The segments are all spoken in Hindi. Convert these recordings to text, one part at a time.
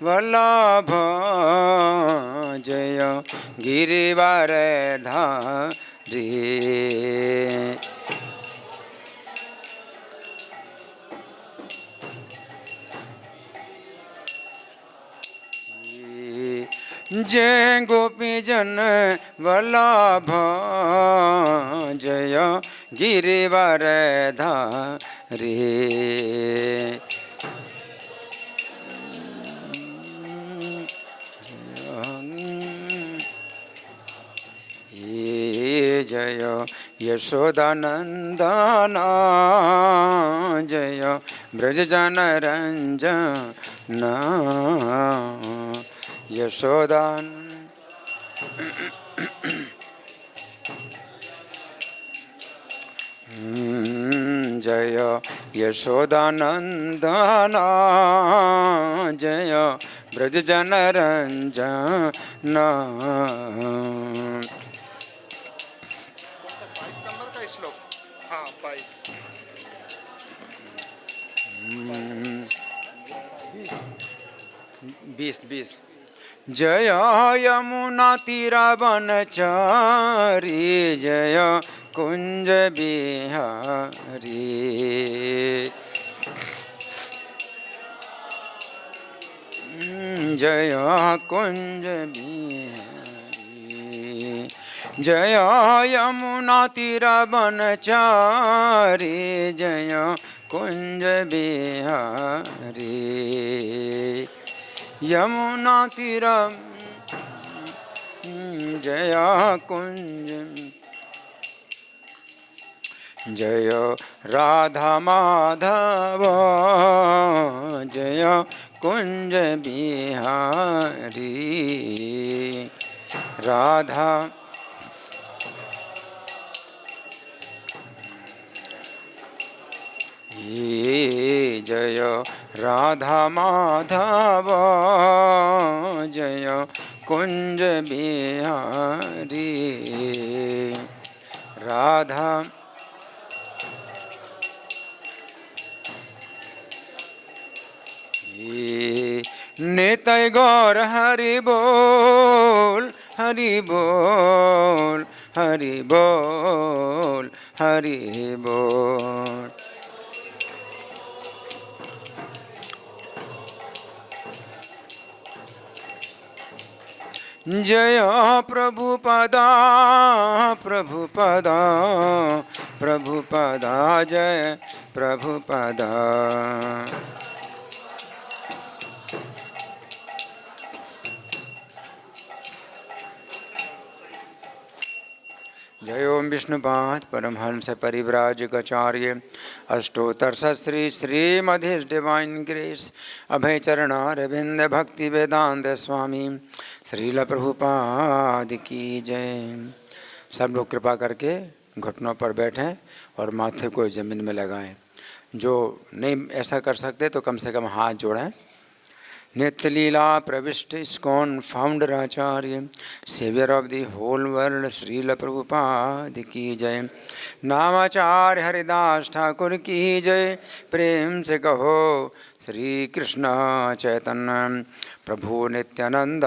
वल्लभ जय गिरिवरधारी। जय गोपी जन वल्लभ जय गिरिवरधारी। जय यशोदानंदन जय ब्रजजनरंजन यशोदान। जय यशोदानंदन जय ब्रजजनरंजन। बीस। जय यमुना तीरवनचारी जय कुंज बिहारी। जय कुंज बिहारी। जय यमुना तीरवनचारी जय कुंज बिहारी। यमुना तीरम जय कुंज। जय राधा माधव जय कुंज बिहारी। राधा जय राधा माधव जय कुंज बिहारी। राधा निताय गौर हरि बोल हरि बोल हरि बोल हरि बोल। जय प्रभुपदा प्रभुपदा प्रभुपदा जय प्रभुपदा। जय ओम विष्णुपाद परमहंस परिव्राजकाचार्य अष्टोत्तर Shri Srimad his divine grace Abhay Charanaravinda Bhakti Vedanta स्वामी श्रील प्रभुपाद की जय। सब लोग कृपा करके घुटनों पर बैठें और माथे को जमीन में लगाएं। जो नहीं ऐसा कर सकते तो कम से कम हाथ जोड़ें। नित्य लीला प्रविष्ट इस्कॉन फाउंडर आचार्य saviour of the whole world Srila Prabhupada की जय। नामाचार्य हरिदास ठाकुर की जय। प्रेम से कहो श्री कृष्ण चैतन्य प्रभु नित्यानंद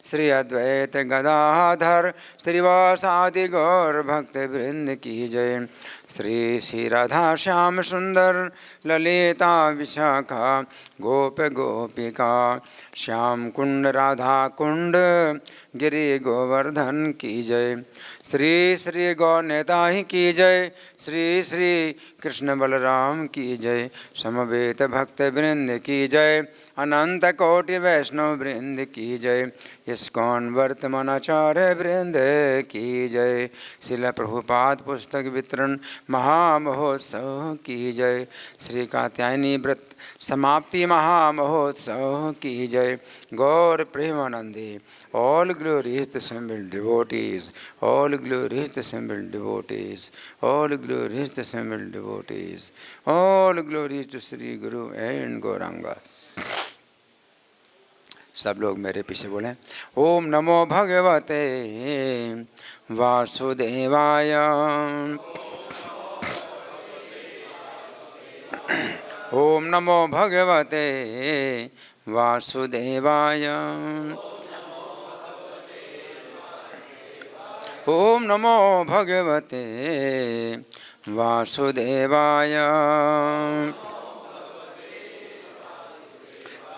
श्री अद्वैत गदाधर श्रीवासादि गौर भक्त वृंद की जय। श्री श्री राधा श्याम सुंदर ललिता विशाखा गोप गोपिका श्याम कुंड राधा कुंड गिरि गोवर्धन की जय। श्री श्री गौ नेताही की जय। श्री श्री कृष्ण बलराम की जय। समवेत भक्त वृंद की जय। अनंत कोटि वैष्णव वृंद की जय। इस्कॉन वर्तमान आचार्य वृंद की जय। शिला प्रभुपाद पुस्तक वितरण महामहोत्सव की जय। श्री कात्यायनी व्रत समाप्ति महामहोत्सव की जय। गौर प्रेमानंदे all glories to assembled devotees, all glories to assembled devotees, all glories to assembled devotees, all glories to Sri Guru and Gauranga. सब लोग मेरे पीछे बोलें ओम नमो भगवते वासुदेवाय। ओम नमो भगवते वासुदेवाय। ओम नमो भगवते वासुदेवाय।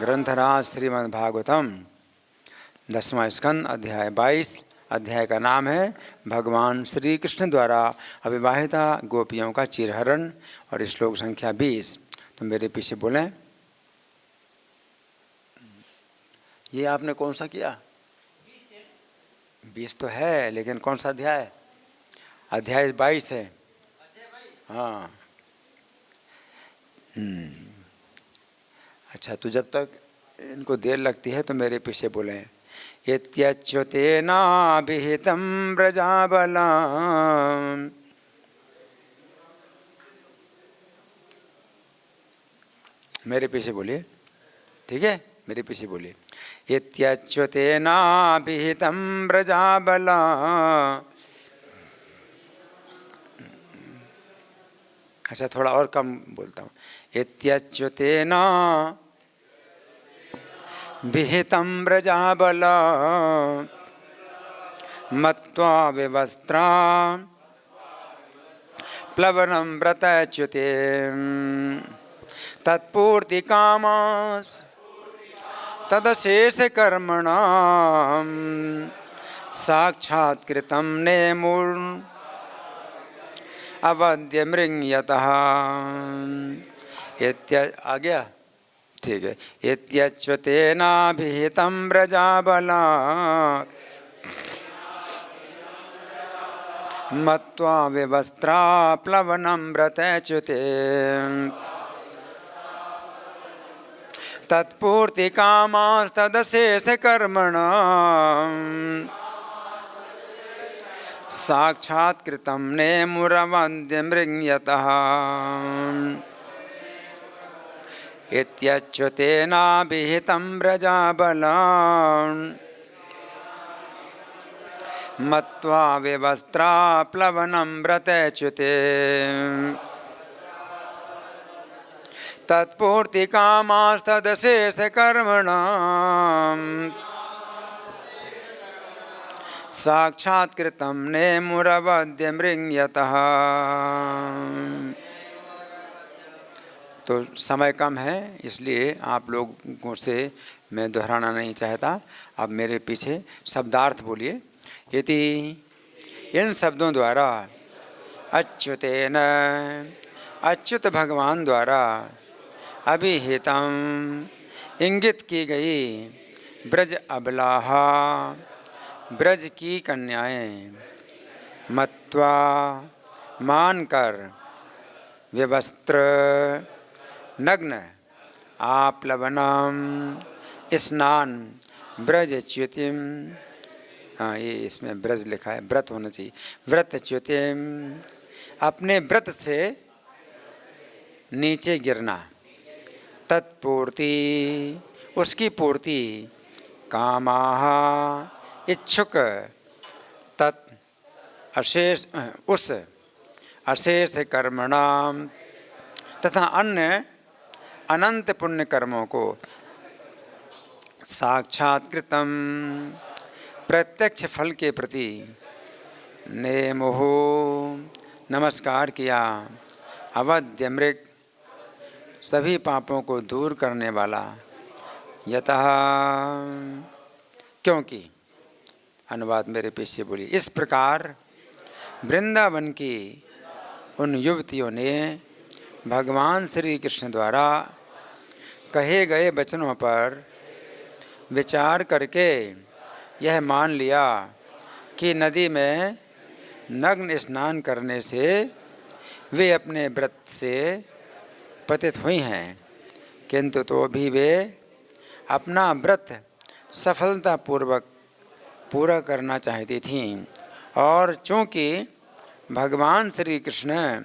ग्रंथराज श्रीमद्भागवतम 10वां स्कंद अध्याय 22। अध्याय का नाम है भगवान श्री कृष्ण द्वारा अविवाहिता गोपियों का चिरहरण और श्लोक संख्या 20। तो मेरे पीछे बोलें। ये आपने कौन सा किया? 20 तो है, लेकिन कौन सा अध्याय? अध्याय 22 है। हाँ। अच्छा, तो जब तक इनको देर लगती है तो मेरे पीछे बोलें। इत्यच्युतेनाभिहितं व्रजाबलाम्। मेरे पीछे बोलिए, ठीक है? मेरे पीछे बोलिए। इत्यच्युतेनाभिहितं व्रजाबलाम्। अच्छा, थोड़ा और कम बोलता हूँ। इत्यच्युतेना विहितं व्रजाबलाम् मत्वा विवस्त्रा प्लवनं व्रतच्युते तत्पूर्तिकामास् तदशेषकर्मणां साक्षात्कृतं नेमुर् अवद्य मृंगयतः। आ गया? ठीक है। इत्यच्युतेनाभिहितं व्रजाबलाम् मत्वा विवस्त्रा प्लवनं व्रतच्युते तत्पूर्तिकामास्तदशेषकर्मणां साक्षात्कृतं नेमुरवद्य मृंगयतः। इत्यच्युतेनाभिहितं व्रजाबलाम् मत्वा विवस्त्रा प्लवनं व्रतच्युते तत्पूर्तिकामास्तदशेषकर्मणां साक्षात्कृतं नेमुरवद्य मृंगयतः। तो समय कम है, इसलिए आप लोगों से मैं दोहराना नहीं चाहता। अब मेरे पीछे शब्दार्थ बोलिए। यदि इन शब्दों द्वारा अच्युतेन, अच्युत भगवान द्वारा अभिहितम इंगित की गई ब्रज अबलाहा, ब्रज की कन्याएं मत्वा मानकर विवस्त्र नग्न आप्लवनम स्नान ब्रजच्युतिम। हाँ, ये इसमें ब्रज लिखा है, व्रत होना चाहिए। व्रतच्युतिम अपने व्रत से नीचे गिरना। तत्पूर्ति उसकी पूर्ति। कामाः इच्छुक। तत् अशेष उस अशेष कर्मणाम तथा अन्य अनंत पुण्य कर्मों को साक्षात्कृतम प्रत्यक्ष फल के प्रति नेमुः नमस्कार किया। अवद्य मृग सभी पापों को दूर करने वाला। यतः क्योंकि। अनुवाद मेरे पीछे बोली। इस प्रकार वृंदावन की उन युवतियों ने भगवान श्री कृष्ण द्वारा कहे गए वचनों पर विचार करके यह मान लिया कि नदी में नग्न स्नान करने से वे अपने व्रत से पतित हुई हैं, किंतु तो भी वे अपना व्रत सफलतापूर्वक पूरा करना चाहती थीं। और चूँकि भगवान श्री कृष्ण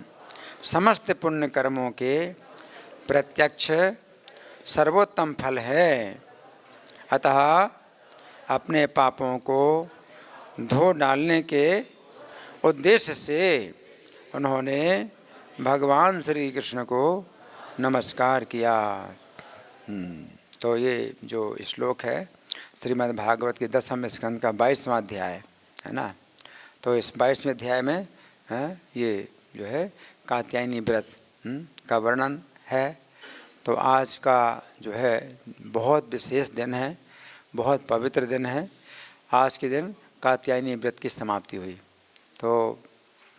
समस्त पुण्य कर्मों के प्रत्यक्ष सर्वोत्तम फल है, अतः अपने पापों को धो डालने के उद्देश्य से उन्होंने भगवान श्री कृष्ण को नमस्कार किया। तो ये जो श्लोक है श्रीमद् भागवत के 10वें स्कंद का 22वां अध्याय है ना। तो इस 22वें अध्याय में ये जो है कात्यायनी व्रत का वर्णन है। तो आज का जो है बहुत विशेष दिन है, बहुत पवित्र दिन है। आज के दिन कात्यायनी व्रत की समाप्ति हुई। तो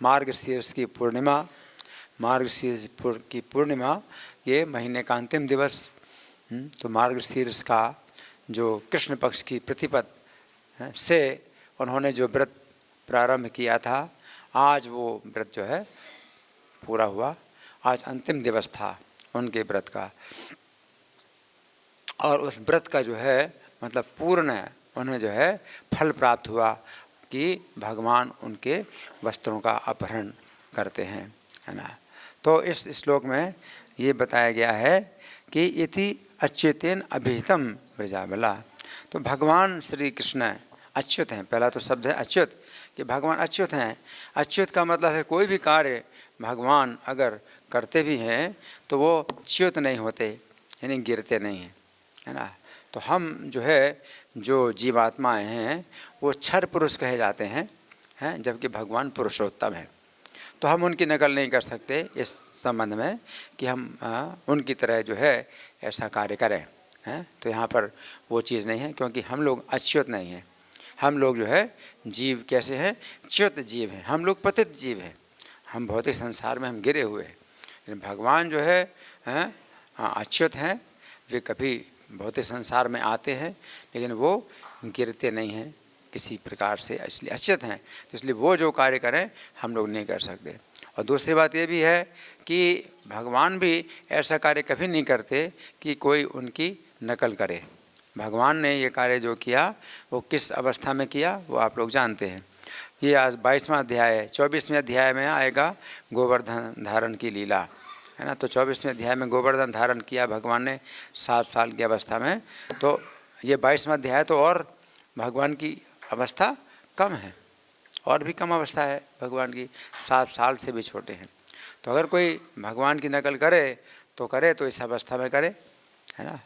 मार्गशीर्ष की पूर्णिमा, मार्गशीर्ष की पूर्णिमा ये महीने का अंतिम दिवस। तो मार्गशीर्ष का जो कृष्ण पक्ष की प्रतिपद से उन्होंने जो व्रत प्रारंभ किया था, आज वो व्रत जो है पूरा हुआ। आज अंतिम दिवस था उनके व्रत का। और उस व्रत का जो है मतलब पूर्ण उन्हें जो है फल प्राप्त हुआ कि भगवान उनके वस्त्रों का अपहरण करते हैं, है ना। तो इस श्लोक में ये बताया गया है कि इति अच्युतेन अभिहितम व्रजाबला। तो भगवान श्री कृष्ण अच्युत हैं। पहला तो शब्द है अच्युत, कि भगवान अच्युत हैं। अच्युत का मतलब है कोई भी कार्य भगवान अगर करते भी हैं तो वो च्युत नहीं होते, यानी गिरते नहीं हैं, है ना। तो हम जो है जो जीवात्माएं हैं वो क्षर पुरुष कहे जाते हैं, जबकि भगवान पुरुषोत्तम हैं। तो हम उनकी नकल नहीं कर सकते इस संबंध में कि हम उनकी तरह जो है ऐसा कार्य करें, हैं। तो यहाँ पर वो चीज़ नहीं है, क्योंकि हम लोग अच्युत नहीं हैं। हम लोग जो है जीव कैसे हैं, च्युत जीव हैं। हम लोग पतित जीव हैं। हम भौतिक संसार में हम गिरे हुए हैं। लेकिन भगवान जो है अच्युत हैं। वे कभी भौतिक संसार में आते हैं लेकिन वो गिरते नहीं हैं किसी प्रकार से, इसलिए अच्युत हैं। तो इसलिए वो जो कार्य करें हम लोग नहीं कर सकते। और दूसरी बात ये भी है कि भगवान भी ऐसा कार्य कभी नहीं करते कि कोई उनकी नकल करे। भगवान ने ये कार्य जो किया वो किस अवस्था में किया वो आप लोग जानते हैं। ये आज 22वां अध्याय है। 24वें अध्याय में आएगा गोवर्धन धारण की लीला, है ना। तो 24वें अध्याय में गोवर्धन धारण किया भगवान ने 7 साल की अवस्था में। तो ये 22वां अध्याय तो और भगवान की अवस्था कम है, और भी कम अवस्था है भगवान की, 7 साल से भी छोटे हैं। तो अगर कोई भगवान की नकल करे तो इस अवस्था में करे, है ना।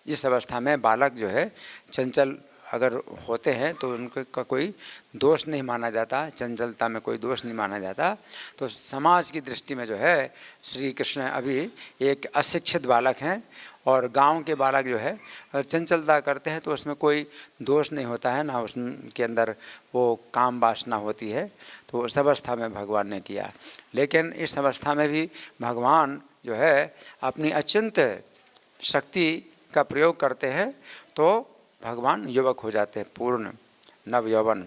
इस अवस्था में बालक जो है चंचल अगर होते हैं तो उनका कोई दोष नहीं माना जाता, चंचलता में कोई दोष नहीं माना जाता। तो समाज की दृष्टि में जो है श्री कृष्ण अभी एक अशिक्षित बालक हैं, और गांव के बालक जो है अगर चंचलता करते हैं तो उसमें कोई दोष नहीं होता है, ना उसके अंदर वो काम वासना होती है। तो उस अवस्था में भगवान ने किया। लेकिन इस अवस्था में भी भगवान जो है अपनी अचिंत शक्ति का प्रयोग करते हैं तो भगवान युवक हो जाते हैं, पूर्ण नव यौवन।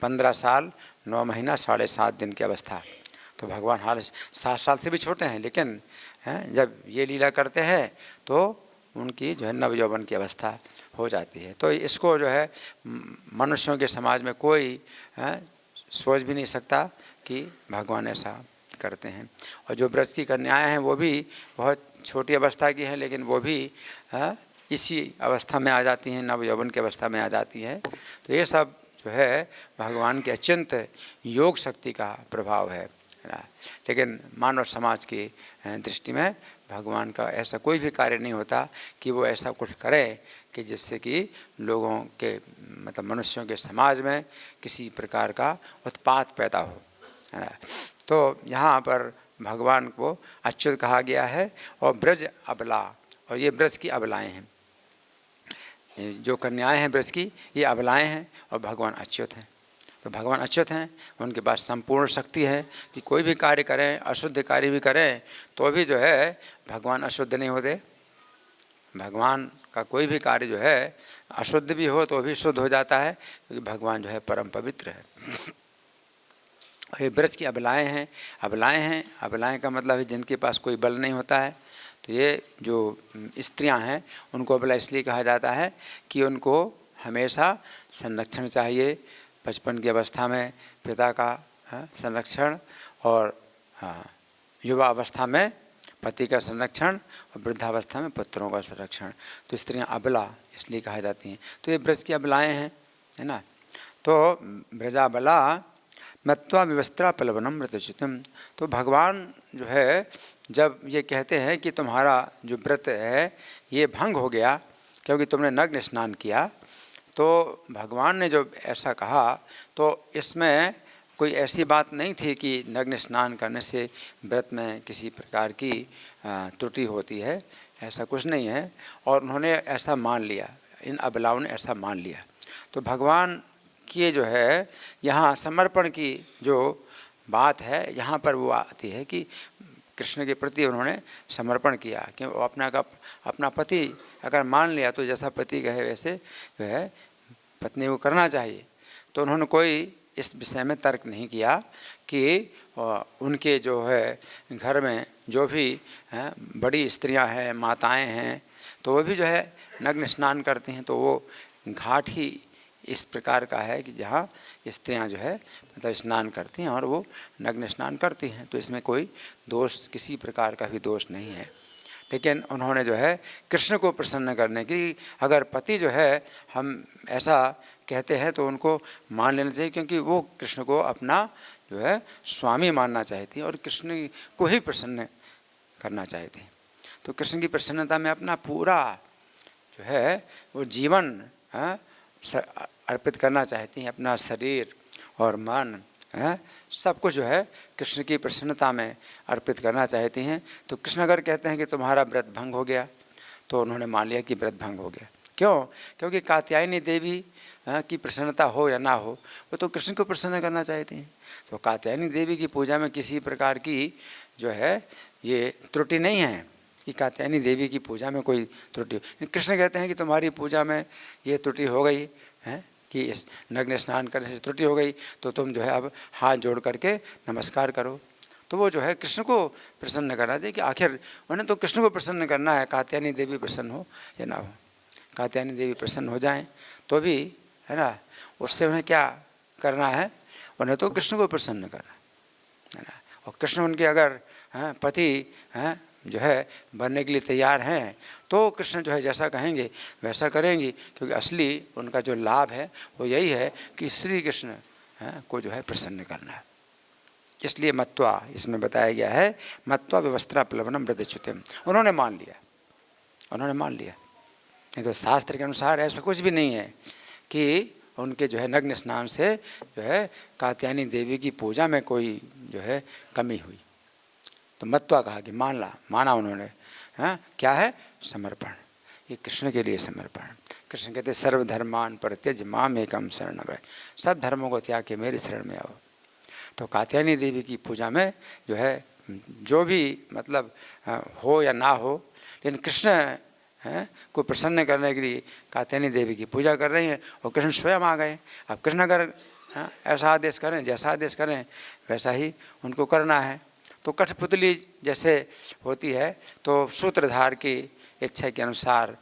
15 साल 9 महीना 7.5 दिन की अवस्था। तो भगवान हाल 7 साल से भी छोटे हैं, लेकिन जब ये लीला करते हैं तो उनकी जो है नव यौवन की अवस्था हो जाती है। तो इसको जो है मनुष्यों के समाज में कोई सोच भी नहीं सकता कि भगवान ऐसा करते हैं। और जो ब्रज की कन्याएं हैं वो भी बहुत छोटी अवस्था की हैं, लेकिन वो भी इसी अवस्था में आ जाती हैं, नव यौवन की अवस्था में आ जाती हैं। तो ये सब जो है भगवान के अचिंत योग शक्ति का प्रभाव है ना। लेकिन मानव समाज की दृष्टि में भगवान का ऐसा कोई भी कार्य नहीं होता कि वो ऐसा कुछ करे कि जिससे कि लोगों के मतलब मनुष्यों के समाज में किसी प्रकार का उत्पात पैदा हो, है ना। तो यहाँ पर भगवान को अच्युत कहा गया है। और ब्रज अबला, और ये ब्रज की अबलाएँ हैं, जो कन्याएं हैं ब्रज की, ये अबलाएँ हैं, और भगवान अच्युत हैं। तो भगवान अच्युत हैं, उनके पास संपूर्ण शक्ति है कि कोई भी कार्य करें, अशुद्ध कार्य भी करें तो भी जो है भगवान अशुद्ध नहीं होते। भगवान का कोई भी कार्य जो है अशुद्ध भी हो तो भी शुद्ध हो जाता है, क्योंकि भगवान जो है परम पवित्र है। ये ब्रज की अबलाएँ हैं। अबलाएँ का मतलब है जिनके पास कोई बल नहीं होता है। तो ये जो स्त्रियां हैं उनको अबला इसलिए कहा जाता है कि उनको हमेशा संरक्षण चाहिए। बचपन की अवस्था में पिता का संरक्षण, और युवा अवस्था में पति का संरक्षण, और वृद्धावस्था में पुत्रों का संरक्षण। तो स्त्रियां अबला इसलिए कहा जाती हैं। तो ये ब्रज की अबलाएँ हैं, है ना। तो ब्रजाबला मत्वा विवस्त्रा पलवनम व्रतच्युतम। तो भगवान जो है जब ये कहते हैं कि तुम्हारा जो व्रत है ये भंग हो गया क्योंकि तुमने नग्न स्नान किया, तो भगवान ने जो ऐसा कहा तो इसमें कोई ऐसी बात नहीं थी कि नग्न स्नान करने से व्रत में किसी प्रकार की त्रुटि होती है, ऐसा कुछ नहीं है। और उन्होंने ऐसा मान लिया, इन अबलाओं ने ऐसा मान लिया। तो भगवान की जो है यहाँ समर्पण की जो बात है यहाँ पर वो आती है कि कृष्ण के प्रति उन्होंने समर्पण किया कि वो अपना पति अगर मान लिया तो जैसा पति कहे वैसे जो है पत्नी को करना चाहिए। तो उन्होंने कोई इस विषय में तर्क नहीं किया कि उनके जो है घर में जो भी बड़ी स्त्रियां हैं, माताएं हैं, तो वो भी जो है नग्न स्नान करती हैं। तो वो घाट ही इस प्रकार का है कि जहाँ स्त्रियां जो है मतलब स्नान करती हैं और वो नग्न स्नान करती हैं, तो इसमें कोई दोष, किसी प्रकार का भी दोष नहीं है। लेकिन उन्होंने जो है कृष्ण को प्रसन्न करने की, अगर पति जो है हम ऐसा कहते हैं तो उनको मान लेना चाहिए, क्योंकि वो कृष्ण को अपना जो है स्वामी मानना चाहती हैं और कृष्ण को ही प्रसन्न करना चाहती हैं। तो कृष्ण की प्रसन्नता में अपना पूरा जो है वो जीवन अर्पित करना चाहती हैं, अपना शरीर और मन सब कुछ जो है कृष्ण की प्रसन्नता में अर्पित करना चाहती हैं। तो कृष्ण अगर कहते हैं कि तुम्हारा व्रत भंग हो गया, तो उन्होंने मान लिया कि व्रत भंग हो गया। क्यों? क्योंकि कात्यायनी देवी की प्रसन्नता हो या ना हो, वो तो कृष्ण को प्रसन्न करना चाहती हैं। तो कात्यायनी देवी की पूजा में किसी प्रकार की जो है ये त्रुटि नहीं है कि कात्यायनी देवी की पूजा में कोई त्रुटि। कृष्ण कहते हैं कि तुम्हारी पूजा में ये त्रुटि हो गई है कि इस नग्न स्नान करने से त्रुटि हो गई, तो तुम जो है अब हाथ जोड़ करके नमस्कार करो। तो वो जो है कृष्ण को प्रसन्न करना चाहिए कि आखिर उन्हें तो कृष्ण को प्रसन्न करना है, कात्यायनी देवी प्रसन्न हो या ना हो। कात्यायनी देवी प्रसन्न हो जाएं तो भी है ना, उससे उन्हें क्या करना है, उन्हें तो कृष्ण को प्रसन्न करना है ना। और कृष्ण उनके अगर पति जो है बनने के लिए तैयार हैं तो कृष्ण जो है जैसा कहेंगे वैसा करेंगी, क्योंकि असली उनका जो लाभ है वो यही है कि श्री कृष्ण को जो है प्रसन्न करना है। इसलिए मत्वा इसमें बताया गया है, मत्वा व्यवस्त्रा प्लवनम व्रतच्युतम। उन्होंने मान लिया, उन्होंने मान लिया। नहीं तो शास्त्र के अनुसार ऐसा कुछ भी नहीं है कि उनके जो है नग्न स्नान से जो है कात्यायनी देवी की पूजा में कोई जो है कमी हुई। तो मत्वा कहा कि माना उन्होंने। क्या है? समर्पण, ये कृष्ण के लिए समर्पण। कृष्ण कहते सर्वधर्मान परित्यज्य माम एकम शरणं व्रज, सब धर्मों को त्याग के मेरे शरण में आओ। तो कात्यायनी देवी की पूजा में जो है जो भी मतलब हो या ना हो, लेकिन कृष्ण को प्रसन्न करने के लिए कात्यायनी देवी की पूजा कर रही हैं और कृष्ण स्वयं आ गए। अब कृष्ण अगर ऐसा आदेश करें, जैसा आदेश करें वैसा ही उनको करना है। तो कठपुतली जैसे होती है तो सूत्रधार की इच्छा के अनुसार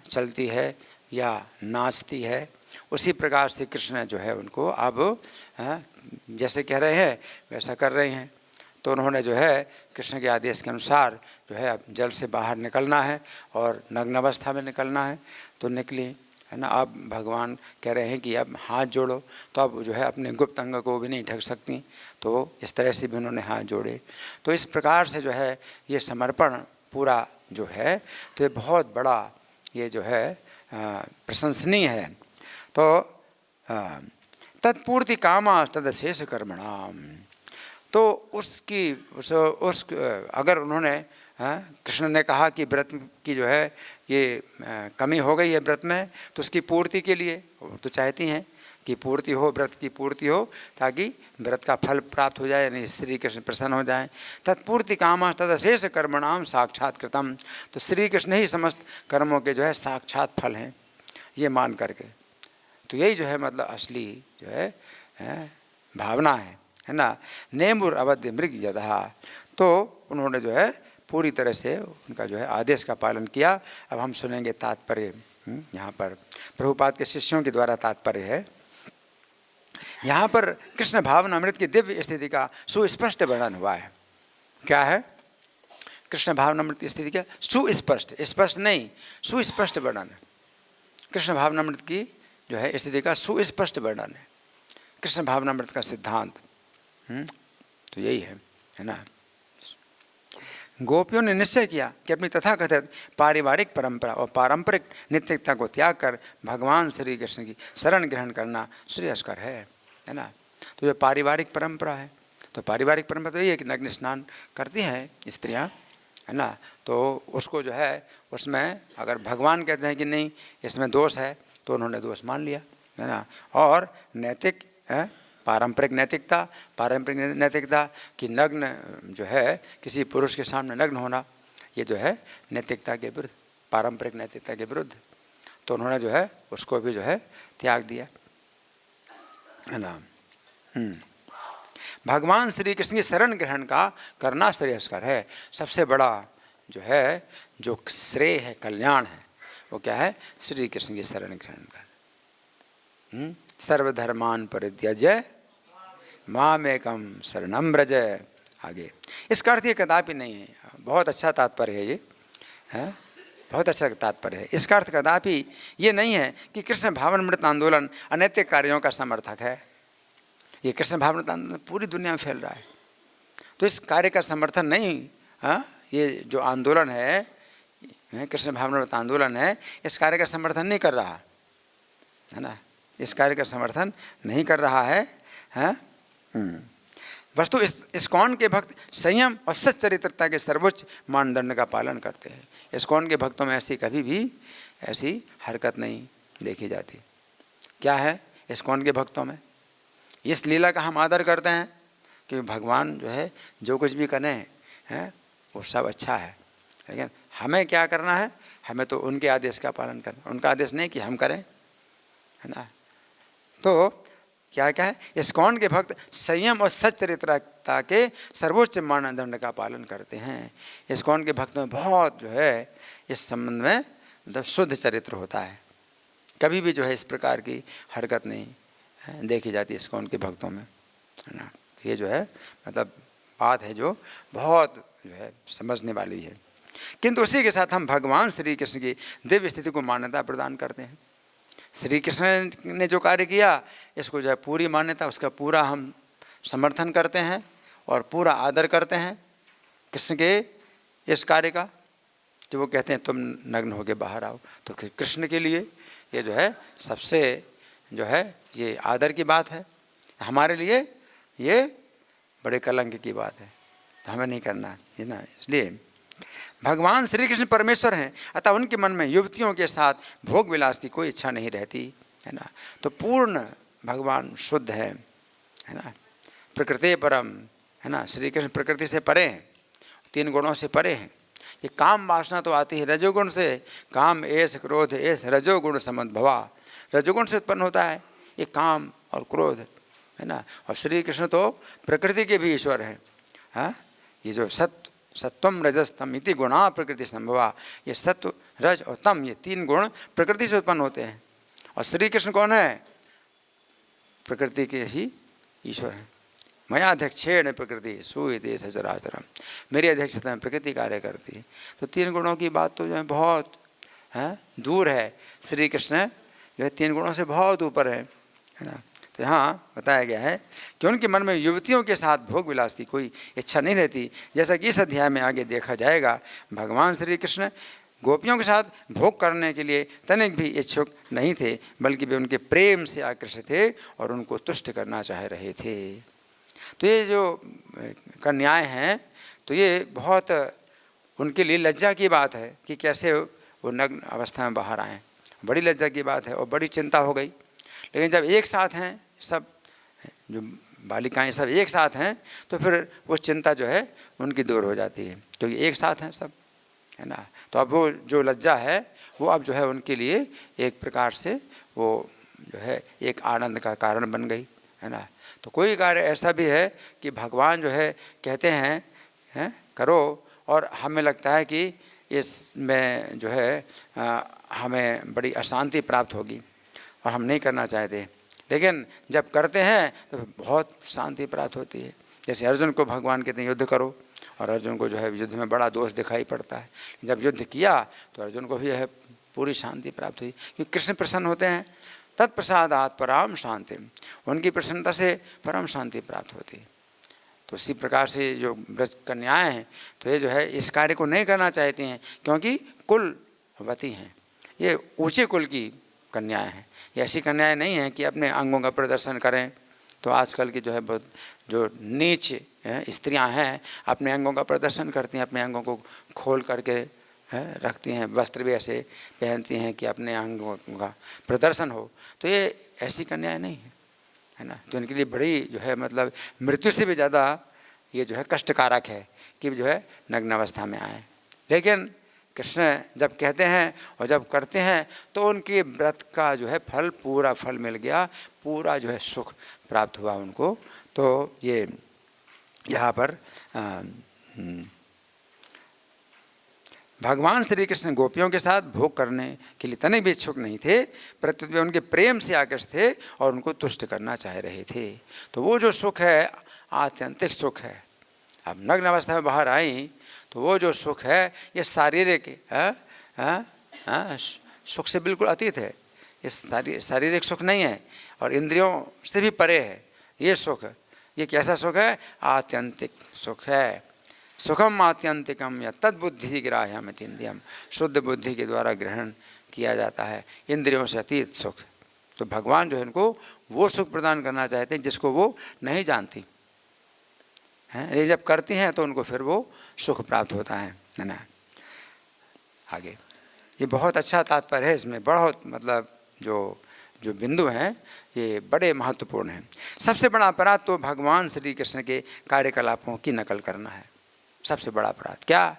चलती है या नाचती है, उसी प्रकार से कृष्ण जो है उनको अब जैसे कह रहे हैं वैसा कर रहे हैं। तो उन्होंने जो है कृष्ण के आदेश के अनुसार जो है अब जल से बाहर निकलना है और नग्न अवस्था में निकलना है। तो निकली है ना। अब भगवान कह रहे हैं कि अब हाथ जोड़ो, तो अब जो है अपने गुप्त अंग को भी नहीं ढक सकती, तो इस तरह से भी उन्होंने हाथ जोड़े। तो इस प्रकार से जो है ये समर्पण पूरा जो है तो ये बहुत बड़ा ये जो है प्रशंसनीय है। तो तत्पूर्ति कामा तदशेष कर्मणाम, तो उस अगर उन्होंने कृष्ण ने कहा कि व्रत की जो है ये कमी हो गई है व्रत में, तो उसकी पूर्ति के लिए वो तो चाहती हैं कि पूर्ति हो, व्रत की पूर्ति हो, ताकि व्रत का फल प्राप्त हो जाए, यानी श्री कृष्ण प्रसन्न हो जाए। तत्पूर्ति कामा तदशेष कर्मणाम साक्षात कृतम, तो श्री कृष्ण ही समस्त कर्मों के जो है साक्षात फल हैं ये मान करके। तो यही जो है मतलब असली जो है भावना है ना। नेमुर अवध्य मृग यथा, तो उन्होंने जो है पूरी तरह से उनका जो है आदेश का पालन किया। अब हम सुनेंगे तात्पर्य। यहाँ पर प्रभुपाद के शिष्यों के द्वारा तात्पर्य है। यहाँ पर कृष्ण भावनामृत की दिव्य स्थिति का सुस्पष्ट वर्णन हुआ है। क्या है? कृष्ण भावनामृत की स्थिति का सुस्पष्ट, स्पष्ट नहीं, सुस्पष्ट वर्णन। कृष्ण भावनामृत की जो है स्थिति का सुस्पष्ट वर्णन है, कृष्ण भावनामृत का सिद्धांत। तो यही है ना। गोपियों ने निश्चय किया कि अपनी तथाकथित पारिवारिक परंपरा और पारंपरिक नित्यता को त्याग कर भगवान श्री कृष्ण की शरण ग्रहण करना श्रेयस्कर है ना। तो ये पारिवारिक परंपरा है, तो पारिवारिक परंपरा तो ये है कि नग्न स्नान करती हैं स्त्रियां, है ना। तो उसको जो है उसमें अगर भगवान कहते हैं कि नहीं इसमें दोष है तो उन्होंने दोष मान लिया, है ना। और नैतिक है पारंपरिक नैतिकता कि नग्न जो है किसी पुरुष के सामने नग्न होना, ये जो है नैतिकता के विरुद्ध, पारंपरिक नैतिकता के विरुद्ध, तो उन्होंने जो है उसको भी जो है त्याग दिया, है ना। भगवान श्री कृष्ण की शरण ग्रहण का करना श्रेयस्कर है। सबसे बड़ा जो है जो श्रेय है, कल्याण है, वो क्या है? श्री कृष्ण की शरण ग्रहण करना। सर्वधर्मान परित्यज्य मामेकम शरणं व्रज। आगे इसका अर्थ ये कदापि नहीं है, बहुत अच्छा तात्पर्य है ये, है बहुत अच्छा तात्पर्य है। इसका अर्थ कदापि ये नहीं है कि कृष्ण भावनामृत आंदोलन अनैतिक कार्यों का समर्थक है। ये कृष्ण भावनामृत आंदोलन पूरी दुनिया में फैल रहा है, तो इस कार्य का समर्थन नहीं। हाँ, ये जो आंदोलन है कृष्ण भावनामृत आंदोलन है, इस कार्य का समर्थन नहीं कर रहा है ना, इस कार्य का समर्थन नहीं कर रहा है, हाँ? वस्तु इस्कॉन के भक्त संयम और सच्चरित्रता के सर्वोच्च मानदंड का पालन करते हैं। इस्कॉन के भक्तों में ऐसी कभी भी ऐसी हरकत नहीं देखी जाती। क्या है इस्कॉन के भक्तों में? इस लीला का हम आदर करते हैं कि भगवान जो है जो कुछ भी करें हैं वो सब अच्छा है, लेकिन हमें क्या करना है? हमें तो उनके आदेश का पालन करना, उनका आदेश नहीं कि हम करें, है ना। तो क्या क्या है? इस्कॉन के भक्त संयम और सच्चरित्रता के सर्वोच्च मानदंड का पालन करते हैं। इस्कॉन के भक्तों में बहुत जो है इस संबंध में मतलब शुद्ध चरित्र होता है, कभी भी जो है इस प्रकार की हरकत नहीं देखी जाती इस्कॉन के भक्तों में, है ना। ये जो है मतलब बात है जो बहुत जो है समझने वाली है। किंतु उसी के साथ हम भगवान श्री कृष्ण की दिव्य स्थिति को मान्यता प्रदान करते हैं। श्री कृष्ण ने जो कार्य किया इसको जो है पूरी मान्यता, उसका पूरा हम समर्थन करते हैं और पूरा आदर करते हैं कृष्ण के इस कार्य का। जो वो कहते हैं तुम नग्न होकर बाहर आओ, तो फिर कृष्ण के लिए ये जो है सबसे जो है ये आदर की बात है। हमारे लिए ये बड़े कलंक की बात है, तो हमें नहीं करना है ना। इसलिए भगवान श्री कृष्ण परमेश्वर हैं, अतः उनके मन में युवतियों के साथ भोग विलास की कोई इच्छा नहीं रहती, है ना। तो पूर्ण भगवान शुद्ध है ना। प्रकृति परम, है ना। श्री कृष्ण प्रकृति से परे हैं, 3 गुणों से परे हैं। ये काम वासना तो आती है रजोगुण से, काम एस क्रोध एस रजोगुण समद्भवा, रजोगुण से उत्पन्न होता है ये काम और क्रोध, है ना। और श्री कृष्ण तो प्रकृति के भी ईश्वर हैं। हाँ, ये जो सत्वम रजस तम इति गुणा प्रकृति संभवा, ये सत्व रज और तम ये 3 गुण प्रकृति से उत्पन्न होते हैं। और श्री कृष्ण कौन है? प्रकृति के ही ईश्वर हैं। मया अध्यक्षेण प्रकृति सुयते सचराचरम, मेरी अध्यक्षता में प्रकृति कार्य करती है। तो 3 गुणों की बात तो जो है बहुत दूर है। श्री कृष्ण जो है 3 गुणों से बहुत ऊपर है ना। तो यहाँ बताया गया है कि उनके मन में युवतियों के साथ भोग विलास की कोई इच्छा नहीं रहती। जैसा कि इस अध्याय में आगे देखा जाएगा, भगवान श्री कृष्ण गोपियों के साथ भोग करने के लिए तनिक भी इच्छुक नहीं थे, बल्कि वे उनके प्रेम से आकृष्ट थे और उनको तुष्ट करना चाह रहे थे। तो ये जो कन्याएं हैं तो ये बहुत उनके लिए लज्जा की बात है कि कैसे वो नग्न अवस्था में बाहर आएँ। बड़ी लज्जा की बात है और बड़ी चिंता हो गई। लेकिन जब एक साथ हैं सब, जो बालिकाएं सब एक साथ हैं, तो फिर वो चिंता जो है उनकी दूर हो जाती है, क्योंकि एक साथ हैं सब, है ना। तो अब वो जो लज्जा है वो अब जो है उनके लिए एक प्रकार से वो जो है एक आनंद का कारण बन गई, है ना। तो कोई कार्य ऐसा भी है कि भगवान जो है कहते हैं करो, और हमें लगता है कि इसमें जो है हमें बड़ी अशांति प्राप्त होगी और हम नहीं करना चाहते, लेकिन जब करते हैं तो बहुत शांति प्राप्त होती है। जैसे अर्जुन को भगवान कहते हैं युद्ध करो, और अर्जुन को जो है युद्ध में बड़ा दोष दिखाई पड़ता है। जब युद्ध किया तो अर्जुन को भी है पूरी शांति प्राप्त हुई, क्योंकि कृष्ण प्रसन्न होते हैं। तत्प्रसादात् पराम शांति, उनकी प्रसन्नता से परम शांति प्राप्त होती है। तो इसी प्रकार से जो ब्रज कन्याएँ हैं तो ये जो है इस कार्य को नहीं करना चाहती हैं, क्योंकि कुलवती हैं, ये ऊँचे कुल की कन्याएँ हैं। ये ऐसी कन्याएँ नहीं हैं कि अपने अंगों का प्रदर्शन करें। तो आजकल की जो है बहुत जो नीच स्त्रियां हैं अपने अंगों का प्रदर्शन करती हैं, अपने अंगों को खोल करके रखती हैं, वस्त्र भी ऐसे पहनती हैं कि अपने अंगों का प्रदर्शन हो। तो ये ऐसी कन्याएं नहीं है ना। तो इनके लिए बड़ी जो है मतलब मृत्यु से भी ज़्यादा ये जो है कष्टकारक है कि जो है नग्न अवस्था में आए। लेकिन कृष्ण जब कहते हैं और जब करते हैं तो उनके व्रत का जो है फल, पूरा फल मिल गया, पूरा जो है सुख प्राप्त हुआ उनको। तो ये यहाँ पर भगवान श्री कृष्ण गोपियों के साथ भोग करने के लिए तनिक भी इच्छुक नहीं थे, प्रत्युत वे उनके प्रेम से आकर्षित थे और उनको तुष्ट करना चाह रहे थे। तो वो जो सुख है आत्यंतिक सुख है। अब नग्न अवस्था में बाहर आई तो वो जो सुख है ये शारीरिक सुख से बिल्कुल अतीत है। ये शारीरिक सुख नहीं है और इंद्रियों से भी परे है। ये सुख, ये कैसा सुख है? आत्यंतिक सुख है। सुखम आत्यंतिकम या तद्बुद्धि ग्राह्यम इंद्रियम, शुद्ध बुद्धि के द्वारा ग्रहण किया जाता है, इंद्रियों से अतीत सुख। तो भगवान जो है इनको वो सुख प्रदान करना चाहते हैं जिसको वो नहीं जानती हैं। ये जब करती हैं तो उनको फिर वो सुख प्राप्त होता है ना। आगे ये बहुत अच्छा तात्पर्य है इसमें, बहुत मतलब जो बिंदु हैं ये बड़े महत्वपूर्ण हैं। सबसे बड़ा अपराध तो भगवान श्री कृष्ण के कार्यकलापों की नकल करना है। सबसे बड़ा अपराध क्या?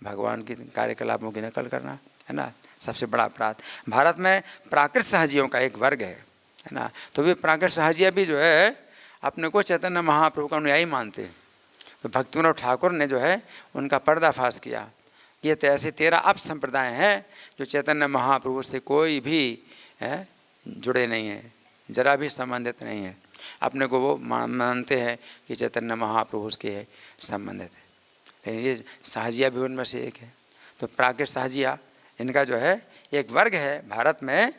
भगवान के कार्यकलापों की नकल करना है ना, सबसे बड़ा अपराध। भारत में प्राकृत सहजियों का एक वर्ग है ना। तो वे प्राकृत सहजिया भी जो है अपने को चैतन्य महाप्रभु का अनुयायी मानते हैं। तो भक्तिविनोद ठाकुर ने जो है उनका पर्दाफाश किया। ये तो ऐसे 13 अपसंप्रदाय हैं जो चैतन्य महाप्रभु से कोई भी जुड़े नहीं हैं, जरा भी संबंधित नहीं है। अपने को वो मानते हैं कि चैतन्य महाप्रभु के संबंधित है, लेकिन ये सहजिया भी उनमें से एक है। तो प्राकृत सहजिया इनका जो है एक वर्ग है भारत में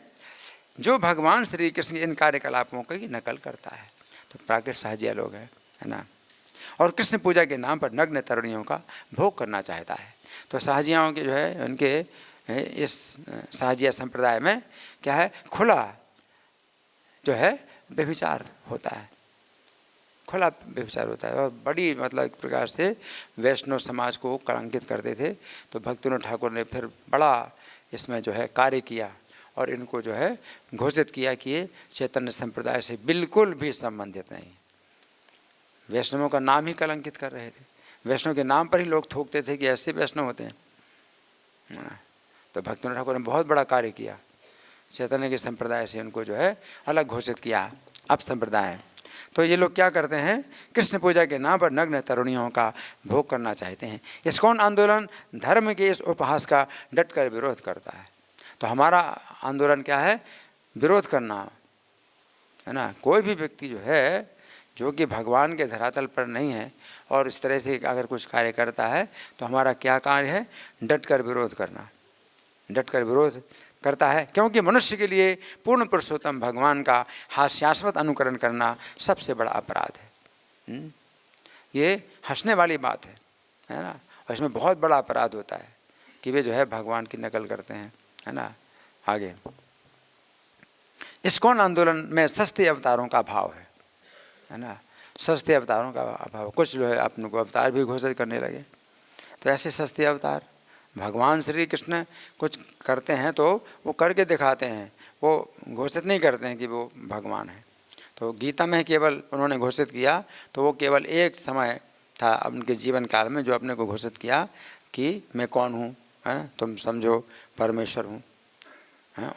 जो भगवान श्री कृष्ण के इन कार्यकलापों की नकल करता है। तो प्राकृत सहजिया लोग है ना। और कृष्ण पूजा के नाम पर नग्न तरुणियों का भोग करना चाहता है। तो सहजियाओं के जो है उनके इस सहजिया संप्रदाय में क्या है, खुला जो है व्यभिचार होता है, खुला व्यभिचार होता है। और बड़ी मतलब एक प्रकार से वैष्णव समाज को कलंकित करते थे। तो भक्तिविनोद ठाकुर ने फिर बड़ा इसमें जो है कार्य किया और इनको जो है घोषित किया कि ये चैतन्य संप्रदाय से बिल्कुल भी संबंधित नहीं। वैष्णवों का नाम ही कलंकित कर रहे थे, वैष्णव के नाम पर ही लोग थूकते थे कि ऐसे वैष्णव होते हैं। तो भक्तिविनोद ठाकुर ने बहुत बड़ा कार्य किया, चैतन्य के संप्रदाय से उनको जो है अलग घोषित किया, अब संप्रदाय। तो ये लोग क्या करते हैं, कृष्ण पूजा के नाम पर नग्न तरुणियों का भोग करना चाहते हैं। इस्कॉन आंदोलन धर्म के इस उपहास का डटकर विरोध करता है। तो हमारा आंदोलन क्या है? विरोध करना है ना। कोई भी व्यक्ति जो है जो कि भगवान के धरातल पर नहीं है और इस तरह से अगर कुछ कार्य करता है तो हमारा क्या कार्य है? डटकर विरोध करना, डटकर विरोध करता है। क्योंकि मनुष्य के लिए पूर्ण पुरुषोत्तम भगवान का हास्यास्पद अनुकरण करना सबसे बड़ा अपराध है। ये हंसने वाली बात है ना। और इसमें बहुत बड़ा अपराध होता है कि वे जो है भगवान की नकल करते हैं, है ना। आगे इस्कॉन आंदोलन में सस्ते अवतारों का भाव है ना। सस्ते अवतारों का अभाव, कुछ जो है अपने को अवतार भी घोषित करने लगे। तो ऐसे सस्ते अवतार भगवान श्री कृष्ण कुछ करते हैं तो वो करके दिखाते हैं, वो घोषित नहीं करते हैं कि वो भगवान है। तो गीता में केवल उन्होंने घोषित किया तो वो केवल एक समय था उनके जीवन काल में जो अपने को घोषित किया कि मैं कौन हूँ, है तुम समझो परमेश्वर हूँ।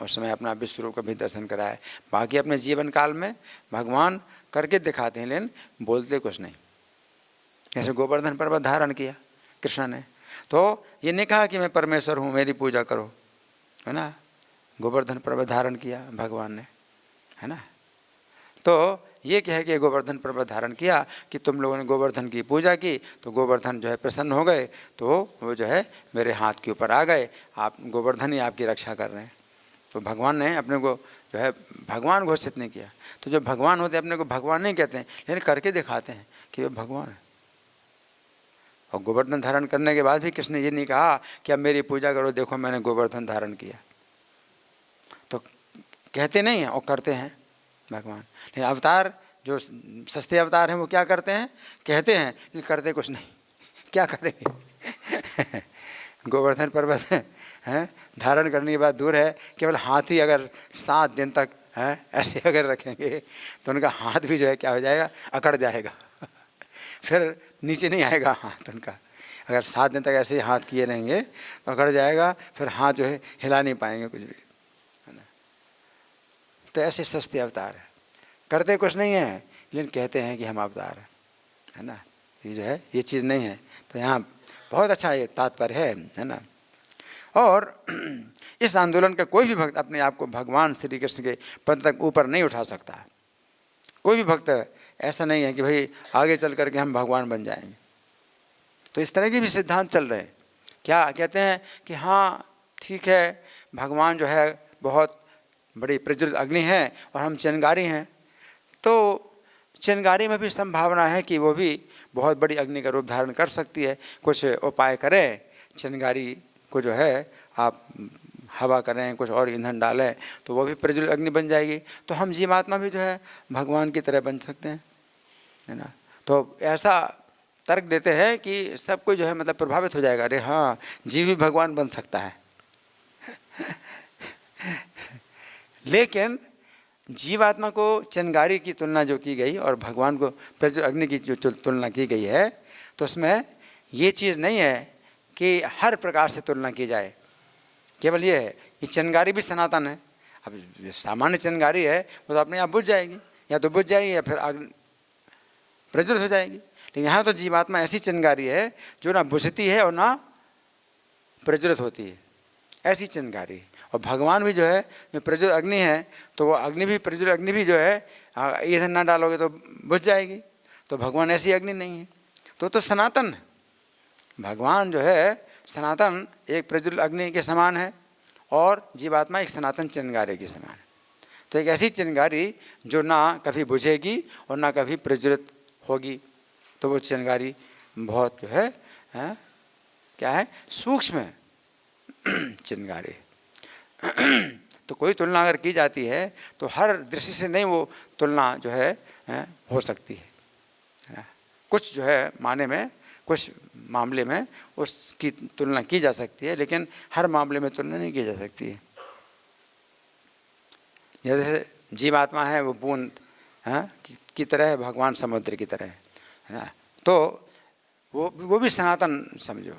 उस समय अपना विश्व रूप का भी दर्शन कराया। बाकी अपने जीवन काल में भगवान करके दिखाते हैं लेकिन बोलते कुछ नहीं। जैसे गोवर्धन पर्वत धारण किया कृष्ण ने, तो ये नहीं कहा कि मैं परमेश्वर हूँ मेरी पूजा करो, है ना। गोवर्धन पर्वत धारण किया भगवान ने, है ना। तो ये कह के गोवर्धन पर्वत धारण किया कि तुम लोगों ने गोवर्धन की पूजा की तो गोवर्धन जो है प्रसन्न हो गए, तो वो जो है मेरे हाथ के ऊपर आ गए, आप गोवर्धन ही आपकी रक्षा कर रहे हैं। तो भगवान ने अपने को जो है भगवान घोषित नहीं किया। तो जो भगवान होते हैं अपने को भगवान नहीं कहते हैं लेकिन करके दिखाते हैं कि वे भगवान है। और गोवर्धन धारण करने के बाद भी कृष्ण ने ये नहीं कहा कि अब मेरी पूजा करो, देखो मैंने गोवर्धन धारण किया। तो कहते नहीं हैं और करते हैं भगवान। लेकिन अवतार जो सस्ते अवतार हैं वो क्या करते हैं, कहते हैं लेकिन करते कुछ नहीं। क्या करेंगे? गोवर्धन पर्वत हैं धारण करने के बाद दूर है, केवल हाथ ही अगर 7 दिन तक है ऐसे अगर रखेंगे तो उनका हाथ भी जो है क्या हो जाएगा, अकड़ जाएगा। फिर नीचे नहीं आएगा हाथ उनका। अगर 7 दिन तक ऐसे ही हाथ किए रहेंगे तो अकड़ जाएगा, फिर हाथ जो है हिला नहीं पाएंगे कुछ भी, है ना। तो ऐसे सस्ते अवतार है, करते कुछ नहीं है लेकिन कहते हैं कि हम अवतार हैं, है ना। ये जो है ये चीज़ नहीं है। तो यहाँ बहुत अच्छा ये तात्पर्य है ना। और इस आंदोलन का कोई भी भक्त अपने आप को भगवान श्री कृष्ण के पद तक ऊपर नहीं उठा सकता। कोई भी भक्त ऐसा नहीं है कि भाई आगे चल करके हम भगवान बन जाएंगे। तो इस तरह के भी सिद्धांत चल रहे हैं। क्या कहते हैं कि हाँ ठीक है, भगवान जो है बहुत बड़ी प्रज्वलित अग्नि है और हम चिंगारी हैं, तो चिंगारी में भी संभावना है कि वो भी बहुत बड़ी अग्नि का रूप धारण कर सकती है। कुछ उपाय करें, चिंगारी को जो है आप हवा करें, कुछ और ईंधन डालें तो वो भी प्रज्वलित अग्नि बन जाएगी। तो हम जीवात्मा भी जो है भगवान की तरह बन सकते हैं, है ना। तो ऐसा तर्क देते हैं कि सब कोई जो है मतलब प्रभावित हो जाएगा, अरे हाँ जीव भी भगवान बन सकता है। लेकिन जीवात्मा को चिंगारी की तुलना जो की गई और भगवान को प्रज्वलित अग्नि की जो तुलना की गई है, तो उसमें ये चीज़ नहीं है कि हर प्रकार से तुलना की जाए। केवल ये है कि चिंगारी भी सनातन है। अब सामान्य चिंगारी है वो तो अपने आप बुझ जाएगी, या तो बुझ जाएगी या फिर आग प्रज्वलित हो जाएगी। लेकिन यहाँ तो जीवात्मा ऐसी चिंगारी है जो ना बुझती है और ना प्रज्वलित होती है, ऐसी चिंगारी है। और भगवान भी जो है प्रज्वलित अग्नि है, तो वो अग्नि भी प्रज्वलित अग्नि भी जो है ईंधन ना डालोगे तो बुझ जाएगी। तो भगवान ऐसी अग्नि नहीं है, तो सनातन है। भगवान जो है सनातन एक प्रज्वलित अग्नि के समान है और जीवात्मा एक सनातन चिंगारी के समान है। तो एक ऐसी चिंगारी जो ना कभी बुझेगी और ना कभी प्रज्वलित होगी, तो वो चिंगारी बहुत जो है क्या है, सूक्ष्म है चिंगारी। तो कोई तुलना अगर की जाती है तो हर दृष्टि से नहीं वो तुलना जो है हो सकती है। कुछ जो है माने में, कुछ मामले में उसकी तुलना की जा सकती है, लेकिन हर मामले में तुलना नहीं की जा सकती है। जैसे जीवात्मा है वो बूंद की तरह है, भगवान समुद्र की तरह है ना। तो वो भी सनातन समझो।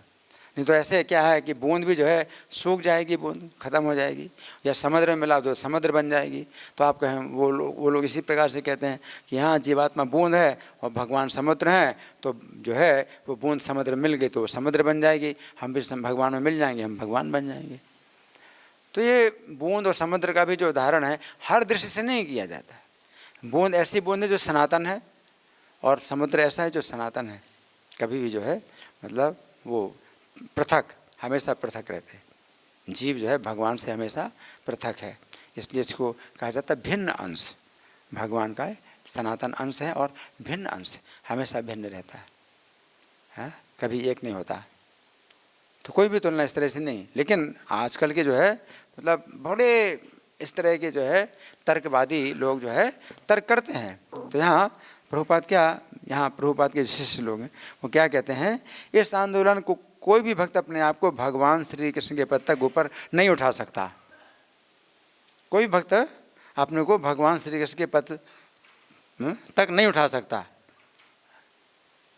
नहीं तो ऐसे क्या है कि बूंद भी जो है सूख जाएगी, बूंद ख़त्म हो जाएगी, या समुद्र में मिला दो समुद्र बन जाएगी। तो आप कहें वो लोग इसी प्रकार से कहते हैं कि हाँ जीवात्मा बूंद है और भगवान समुद्र हैं, तो जो है वो बूंद समुद्र मिल गई तो समुद्र बन जाएगी, हम भी भगवान में मिल जाएंगे, हम भगवान बन जाएंगे। तो ये बूंद और समुद्र का भी जो उदाहरण है हर दृष्टि से नहीं किया जाता है। बूंद ऐसी बूंद है जो सनातन है और समुद्र ऐसा है जो सनातन है, कभी भी जो है मतलब वो पृथक, हमेशा पृथक रहते हैं। जीव जो है भगवान से हमेशा पृथक है, इसलिए इसको कहा जाता है भिन्न अंश। भगवान का सनातन अंश है और भिन्न अंश हमेशा भिन्न रहता है, कभी एक नहीं होता। तो कोई भी तुलना इस तरह से नहीं। लेकिन आजकल के जो है मतलब बड़े इस तरह के जो है तर्कवादी लोग जो है तर्क करते हैं। तो यहाँ प्रभुपाद के शिष्य लोग हैं वो क्या कहते हैं, इस आंदोलन को कोई भी भक्त अपने आप को भगवान श्री कृष्ण के पद तक ऊपर नहीं उठा सकता। कोई भक्त अपने को भगवान श्री कृष्ण के पद तक नहीं उठा सकता,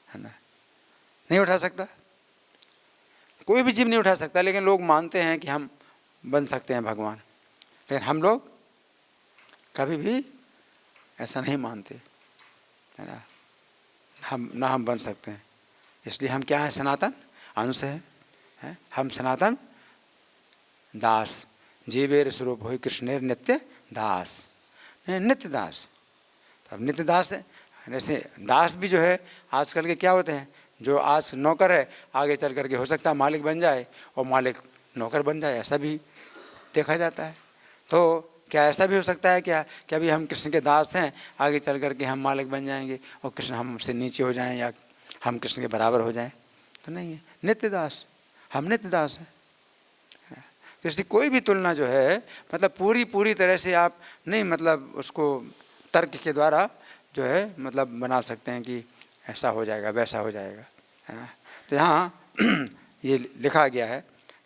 है ना, नहीं उठा सकता। कोई भी जीव नहीं उठा सकता। लेकिन लोग मानते हैं कि हम बन सकते हैं भगवान, लेकिन हम लोग कभी भी ऐसा नहीं मानते, है ना। हम बन सकते हैं, इसलिए हम क्या है, सनातन अंश है। हम सनातन दास, जीवेर स्वरूप हो कृष्णेर नित्य दास, नित्य दास। अब नित्य दास है, जैसे दास भी जो है आजकल के क्या होते हैं, जो आज नौकर है आगे चल करके हो सकता है मालिक बन जाए और मालिक नौकर बन जाए, ऐसा भी देखा जाता है। तो क्या ऐसा भी हो सकता है क्या कि अभी हम कृष्ण के दास हैं, आगे चल करके हम मालिक बन जाएंगे और कृष्ण हमसे नीचे हो जाएं या हम कृष्ण के बराबर हो जाएं? तो नहीं है। नित्य दास, हम नित्य दास हैं। तो इसलिए कोई भी तुलना जो है मतलब पूरी तरह से आप नहीं मतलब उसको तर्क के द्वारा जो है मतलब बना सकते हैं कि ऐसा हो जाएगा वैसा हो जाएगा, है ना। तो यहाँ ये लिखा गया है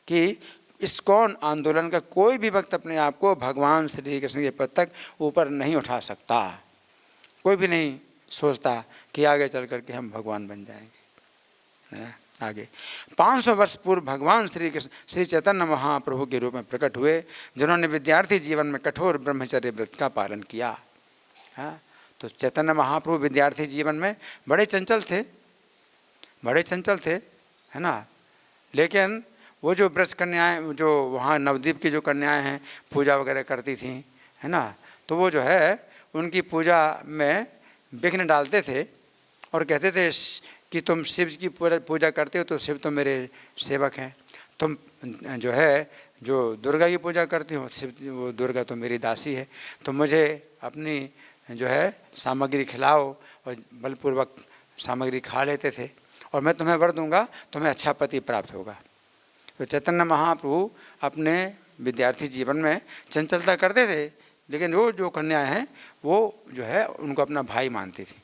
कि इस्कॉन आंदोलन का कोई भी भक्त अपने आप को भगवान श्री कृष्ण के पद तक ऊपर नहीं उठा सकता। कोई भी नहीं सोचता कि आगे चल करके हम भगवान बन जाएंगे, है ना। आगे 500 वर्ष पूर्व भगवान श्री कृष्ण श्री चैतन्य महाप्रभु के रूप में प्रकट हुए, जिन्होंने विद्यार्थी जीवन में कठोर ब्रह्मचर्य व्रत का पालन किया। हाँ, तो चैतन्य महाप्रभु विद्यार्थी जीवन में बड़े चंचल थे, है ना। लेकिन वो जो ब्रज कन्याएं, जो वहाँ नवद्वीप की जो कन्याएं हैं पूजा वगैरह करती थी, है ना, तो वो जो है उनकी पूजा में विघ्न डालते थे और कहते थे कि तुम शिव की पूजा करते हो तो शिव तो मेरे सेवक हैं, तुम जो है जो दुर्गा की पूजा करती हो शिव वो दुर्गा तो मेरी दासी है, तो मुझे अपनी जो है सामग्री खिलाओ, और बलपूर्वक सामग्री खा लेते थे और मैं तुम्हें वर दूंगा, तुम्हें अच्छा पति प्राप्त होगा। तो चैतन्य महाप्रभु अपने विद्यार्थी जीवन में चंचलता करते थे, लेकिन वो जो कन्याएं हैं वो जो है उनको अपना भाई मानती थी,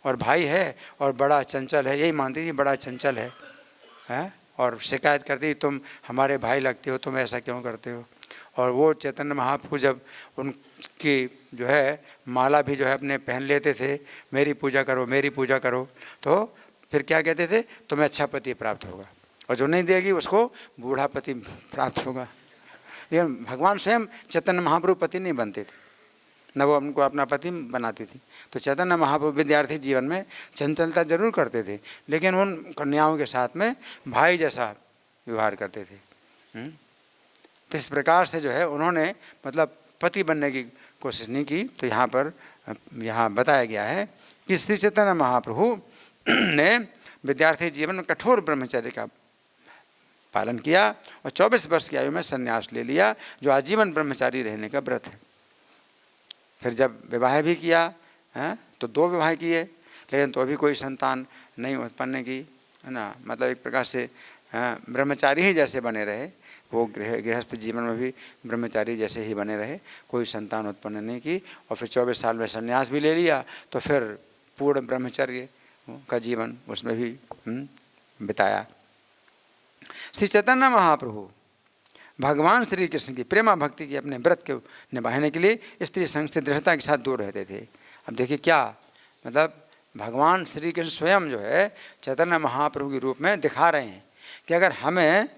और भाई है और बड़ा चंचल है, यही मानती थी बड़ा चंचल है, और शिकायत करती तुम हमारे भाई लगते हो, तुम ऐसा क्यों करते हो। और वो चैतन्य महाप्रभु जब उनकी जो है माला भी जो है अपने पहन लेते थे, मेरी पूजा करो मेरी पूजा करो, तो फिर क्या कहते थे, तुम्हें अच्छा पति प्राप्त होगा, और जो नहीं देगी उसको बूढ़ा पति प्राप्त होगा। लेकिन भगवान स्वयं चैतन्य महाप्रभु पति नहीं बनते थे, न वो उनको अपना पति बनाती थी। तो चैतन्य महाप्रभु विद्यार्थी जीवन में चंचलता जरूर करते थे, लेकिन उन कन्याओं के साथ में भाई जैसा व्यवहार करते थे। तो इस प्रकार से जो है उन्होंने मतलब पति बनने की कोशिश नहीं की। तो यहाँ बताया गया है कि श्री चैतन्य महाप्रभु ने विद्यार्थी जीवन में कठोर ब्रह्मचर्य का पालन किया और 24 वर्ष की आयु में संन्यास ले लिया, जो आजीवन ब्रह्मचारी रहने का व्रत है। फिर जब विवाह भी किया है तो 2 विवाह किए, लेकिन तो अभी कोई संतान नहीं उत्पन्न की, है ना। मतलब एक प्रकार से ब्रह्मचारी ही जैसे बने रहे, वो गृहस्थ जीवन में भी ब्रह्मचारी जैसे ही बने रहे, कोई संतान उत्पन्न नहीं की। और फिर 24 साल में संन्यास भी ले लिया, तो फिर पूर्ण ब्रह्मचर्य का जीवन उसमें भी बिताया। श्री चैतन्य महाप्रभु भगवान श्री कृष्ण की प्रेमा भक्ति की अपने व्रत को निभाने के लिए स्त्री संघ से दृढ़ता के साथ दूर रहते थे। अब देखिए क्या मतलब भगवान श्री कृष्ण स्वयं जो है चैतन्य महाप्रभु के रूप में दिखा रहे हैं कि अगर हमें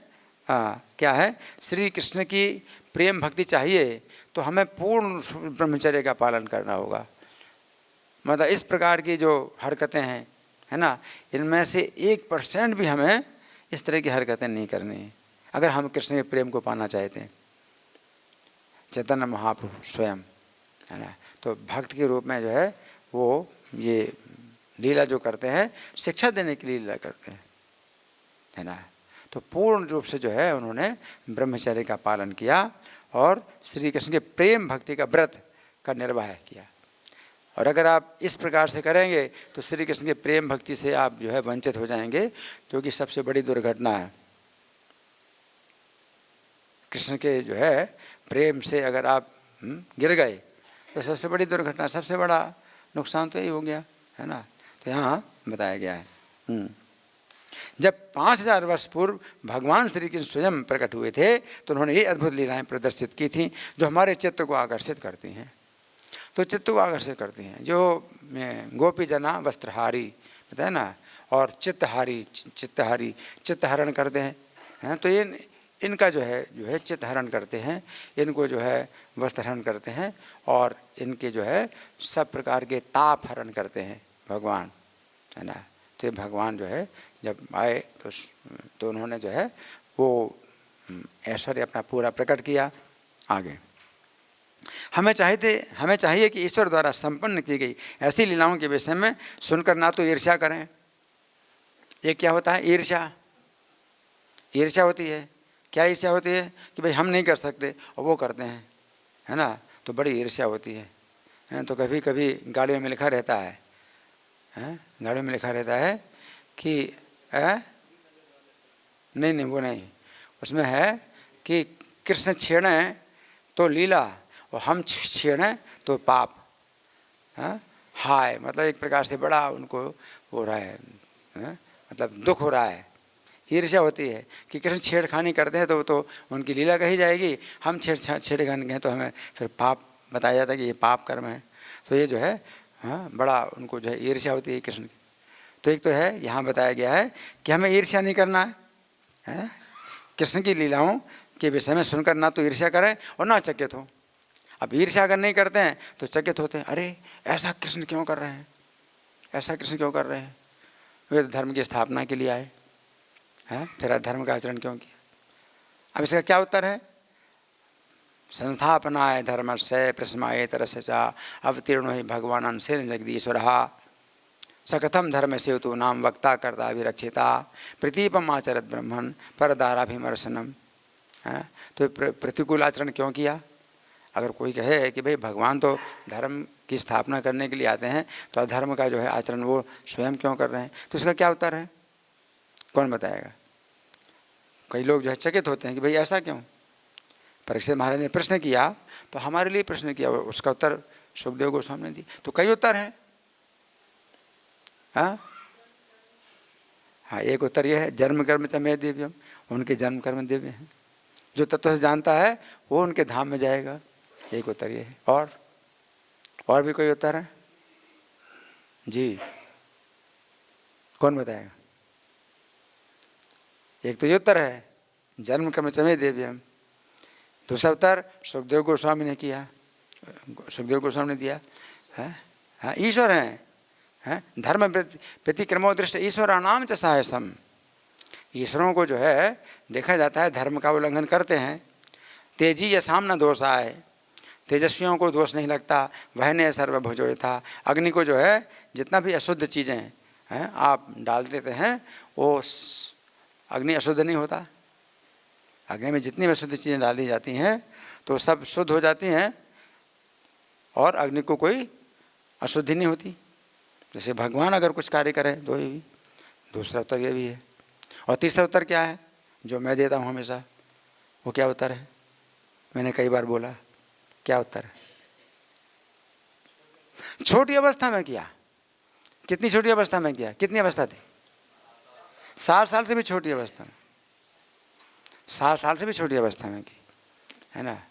क्या है श्री कृष्ण की प्रेम भक्ति चाहिए तो हमें पूर्ण ब्रह्मचर्य का पालन करना होगा। मतलब इस प्रकार की जो हरकतें हैं, है ना, इनमें से 1% भी हमें इस तरह की हरकतें नहीं करनी है अगर हम कृष्ण के प्रेम को पाना चाहते हैं। चैतन्य महाप्रभु स्वयं, है ना, तो भक्त के रूप में जो है वो ये लीला जो करते हैं शिक्षा देने की लीला करते हैं, है ना। तो पूर्ण रूप से जो है उन्होंने ब्रह्मचर्य का पालन किया और श्री कृष्ण के प्रेम भक्ति का व्रत का निर्वाह किया। और अगर आप इस प्रकार से करेंगे तो श्री कृष्ण के प्रेम भक्ति से आप जो है वंचित हो जाएंगे, जो कि सबसे बड़ी दुर्घटना है। कृष्ण के जो है प्रेम से अगर आप गिर गए तो सबसे बड़ी दुर्घटना, सबसे बड़ा नुकसान तो यही हो गया, है ना। तो यहाँ बताया गया है जब 5000 वर्ष पूर्व भगवान श्री कृष्ण स्वयं प्रकट हुए थे तो उन्होंने ये अद्भुत लीलाएं प्रदर्शित की थी जो हमारे चित्त को आकर्षित करती हैं। तो चित्त को आकर्षित करती हैं जो गोपी जना वस्त्रहारी बताया ना, और चित्तहारी चित्तहरण करते हैं। तो ये इनका जो है चित्तहरण करते हैं, इनको जो है वस्त्रहरण करते हैं और इनके जो है सब प्रकार के ताप हरण करते हैं भगवान, है ना। तो भगवान जो है जब आए तो उन्होंने जो है वो ऐश्वर्य अपना पूरा प्रकट किया। आगे हमें चाहिए कि ईश्वर द्वारा संपन्न की गई ऐसी लीलाओं के विषय में सुनकर ना तो ईर्ष्या करें। ये क्या होता है? ईर्ष्या होती है। क्या ईर्ष्या होती है? कि भाई हम नहीं कर सकते और वो करते हैं, है ना, तो बड़ी ईर्ष्या होती है ना। तो कभी कभी गाड़ियों में लिखा रहता है, गाड़ियों में लिखा रहता है कि नहीं नहीं वो नहीं, उसमें है कि कृष्ण छेड़ें तो लीला और हम छेड़ें तो पाप। हाँ, हाय मतलब एक प्रकार से बड़ा उनको हो रहा है, मतलब दुख हो रहा है, ईर्ष्या होती है कि कृष्ण छेड़खानी करते हैं तो उनकी लीला कही जाएगी, हम छेड़खानी कहें तो हमें फिर पाप बताया जाता है कि ये पाप कर्म है। तो ये जो है हाँ बड़ा उनको जो है ईर्ष्या होती है कृष्ण की। तो एक तो है यहाँ बताया गया है कि हमें ईर्ष्या नहीं करना है, कृष्ण की लीलाओं के विषय में सुनकर ना तो ईर्ष्या करें और ना चकित हो। अब ईर्ष्या अगर नहीं करते हैं तो चकित होते हैं, अरे ऐसा कृष्ण क्यों कर रहे हैं, ऐसा कृष्ण क्यों कर रहे हैं, वे तो धर्म की स्थापना के लिए आए हैं, तेरा धर्म का आचरण क्यों किया। अब इसका क्या उत्तर है, संस्थापनाय धर्म से प्रश्माए तरस चा अवतीर्ण ही भगवान अंशेन जगदीश्वर स कथम धर्म से तो नाम वक्ता कर्ता अभिरक्षिता प्रतीपम आचरत ब्रह्मण परदाराभिमर्शनम, है ना। तो प्रतिकूल आचरण क्यों किया। अगर कोई कहे कि भाई भगवान तो धर्म की स्थापना करने के लिए आते हैं तो अधर्म का जो है आचरण वो स्वयं क्यों कर रहे हैं, तो इसका क्या उत्तर है, कौन बताएगा। कई लोग जो है चकित होते हैं कि भाई ऐसा क्यों। परीक्षित महाराज ने प्रश्न किया तो हमारे लिए प्रश्न किया, उसका उत्तर सुखदेव गोस्वामी ने दी। तो कई उत्तर हैं। हाँ हाँ, एक उत्तर यह है जन्म कर्म च मे दिव्यम, उनके जन्म कर्म दिव्य हैं, जो तत्व से जानता है वो उनके धाम में जाएगा, एक उत्तर ये है। और भी कोई उत्तर है जी, कौन बताएगा। एक तो ये उत्तर है जन्म कर्म च मे दिव्यम, दूसरा उत्तर सुखदेव गोस्वामी ने किया, सुखदेव गोस्वामी ने दिया है। हाँ ईश्वर हैं, धर्म प्रतिक्रमो दृष्ट ईश्वराणाम च साहसम, ईश्वरों को जो है देखा जाता है धर्म का उल्लंघन करते हैं। तेजी यसाम न दोष आए, तेजस्वियों को दोष नहीं लगता। वह ने सर्वभुजो था, अग्नि को जो है जितना भी अशुद्ध चीज़ें हैं आप डाल देते हैं वो अग्नि अशुद्ध नहीं होता। अग्नि में जितनी भी अशुद्ध चीज़ें डाली जाती हैं तो सब शुद्ध हो जाती हैं और अग्नि को कोई अशुद्धि नहीं होती। जैसे भगवान अगर कुछ कार्य करें तो ये भी, दूसरा उत्तर ये भी है। और तीसरा उत्तर क्या है जो मैं देता हूँ हमेशा, वो क्या उत्तर है, मैंने कई बार बोला, क्या उत्तर है। छोटी अवस्था में किया, कितनी छोटी अवस्था में किया, कितनी अवस्था थी, 7 साल से भी छोटी अवस्था में, 7 साल से भी छोटी अवस्था में की, है ना।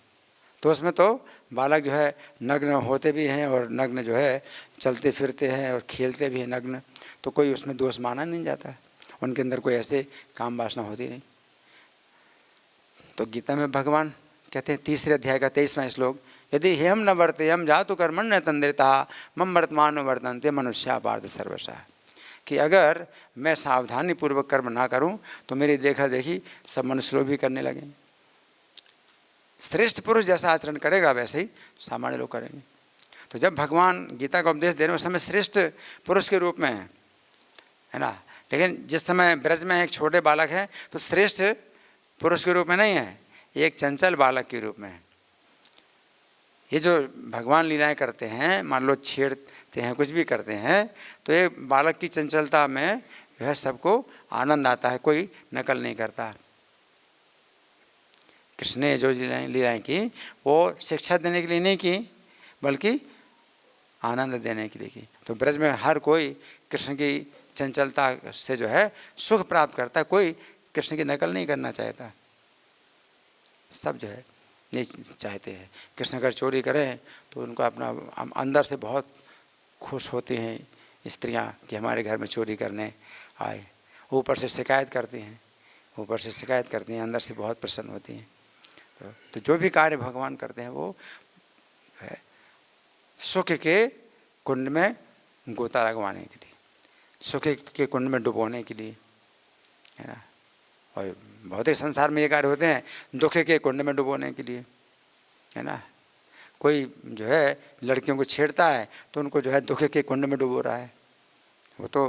तो उसमें तो बालक जो है नग्न होते भी हैं और नग्न जो है चलते फिरते हैं और खेलते भी हैं नग्न, तो कोई उसमें दोष माना नहीं जाता, उनके अंदर कोई ऐसे काम वासना होती नहीं। तो गीता में भगवान कहते हैं 3 अध्याय का 23वां श्लोक, यदि हेम न वर्ते हम जातु कर्मण्य तंद्रिता मम वर्तमान वर्तन्ते मनुष्या पार्थ सर्वशः, कि अगर मैं सावधानी पूर्वक कर्म ना करूं तो मेरी देखा देखी सब मनुष्य लोग भी करने लगेंगे। श्रेष्ठ पुरुष जैसा आचरण करेगा वैसे ही सामान्य लोग करेंगे। तो जब भगवान गीता का उपदेश दे रहे हैं उस समय श्रेष्ठ पुरुष के रूप में है ना, लेकिन जिस समय ब्रज में एक छोटे बालक है तो श्रेष्ठ पुरुष के रूप में नहीं है, एक चंचल बालक के रूप में है। ये जो भगवान लीलाएं करते हैं, मान लो छेड़ते हैं, कुछ भी करते हैं, तो ये बालक की चंचलता में जो है सबको आनंद आता है, कोई नकल नहीं करता। कृष्ण ने जो लीलाएं की वो शिक्षा देने के लिए नहीं की बल्कि आनंद देने के लिए की। तो ब्रज में हर कोई कृष्ण की चंचलता से जो है सुख प्राप्त करता है, कोई कृष्ण की नकल नहीं करना चाहता, सब जो है नहीं चाहते हैं। कृष्ण अगर चोरी करें तो उनको अपना अंदर से बहुत खुश होती हैं स्त्रियां कि हमारे घर में चोरी करने आए, ऊपर से शिकायत करती हैं, अंदर से बहुत प्रसन्न होती हैं। तो जो भी कार्य भगवान करते हैं वो है सुख के कुंड में गोता लगवाने के लिए, सुख के कुंड में डुबोने के लिए, है ना। और भौतिक संसार में ये कार्य होते हैं दुख के कुंड में डुबोने के लिए, है ना। कोई जो है लड़कियों को छेड़ता है तो उनको जो है दुख के कुंड में डुबो रहा है, वो तो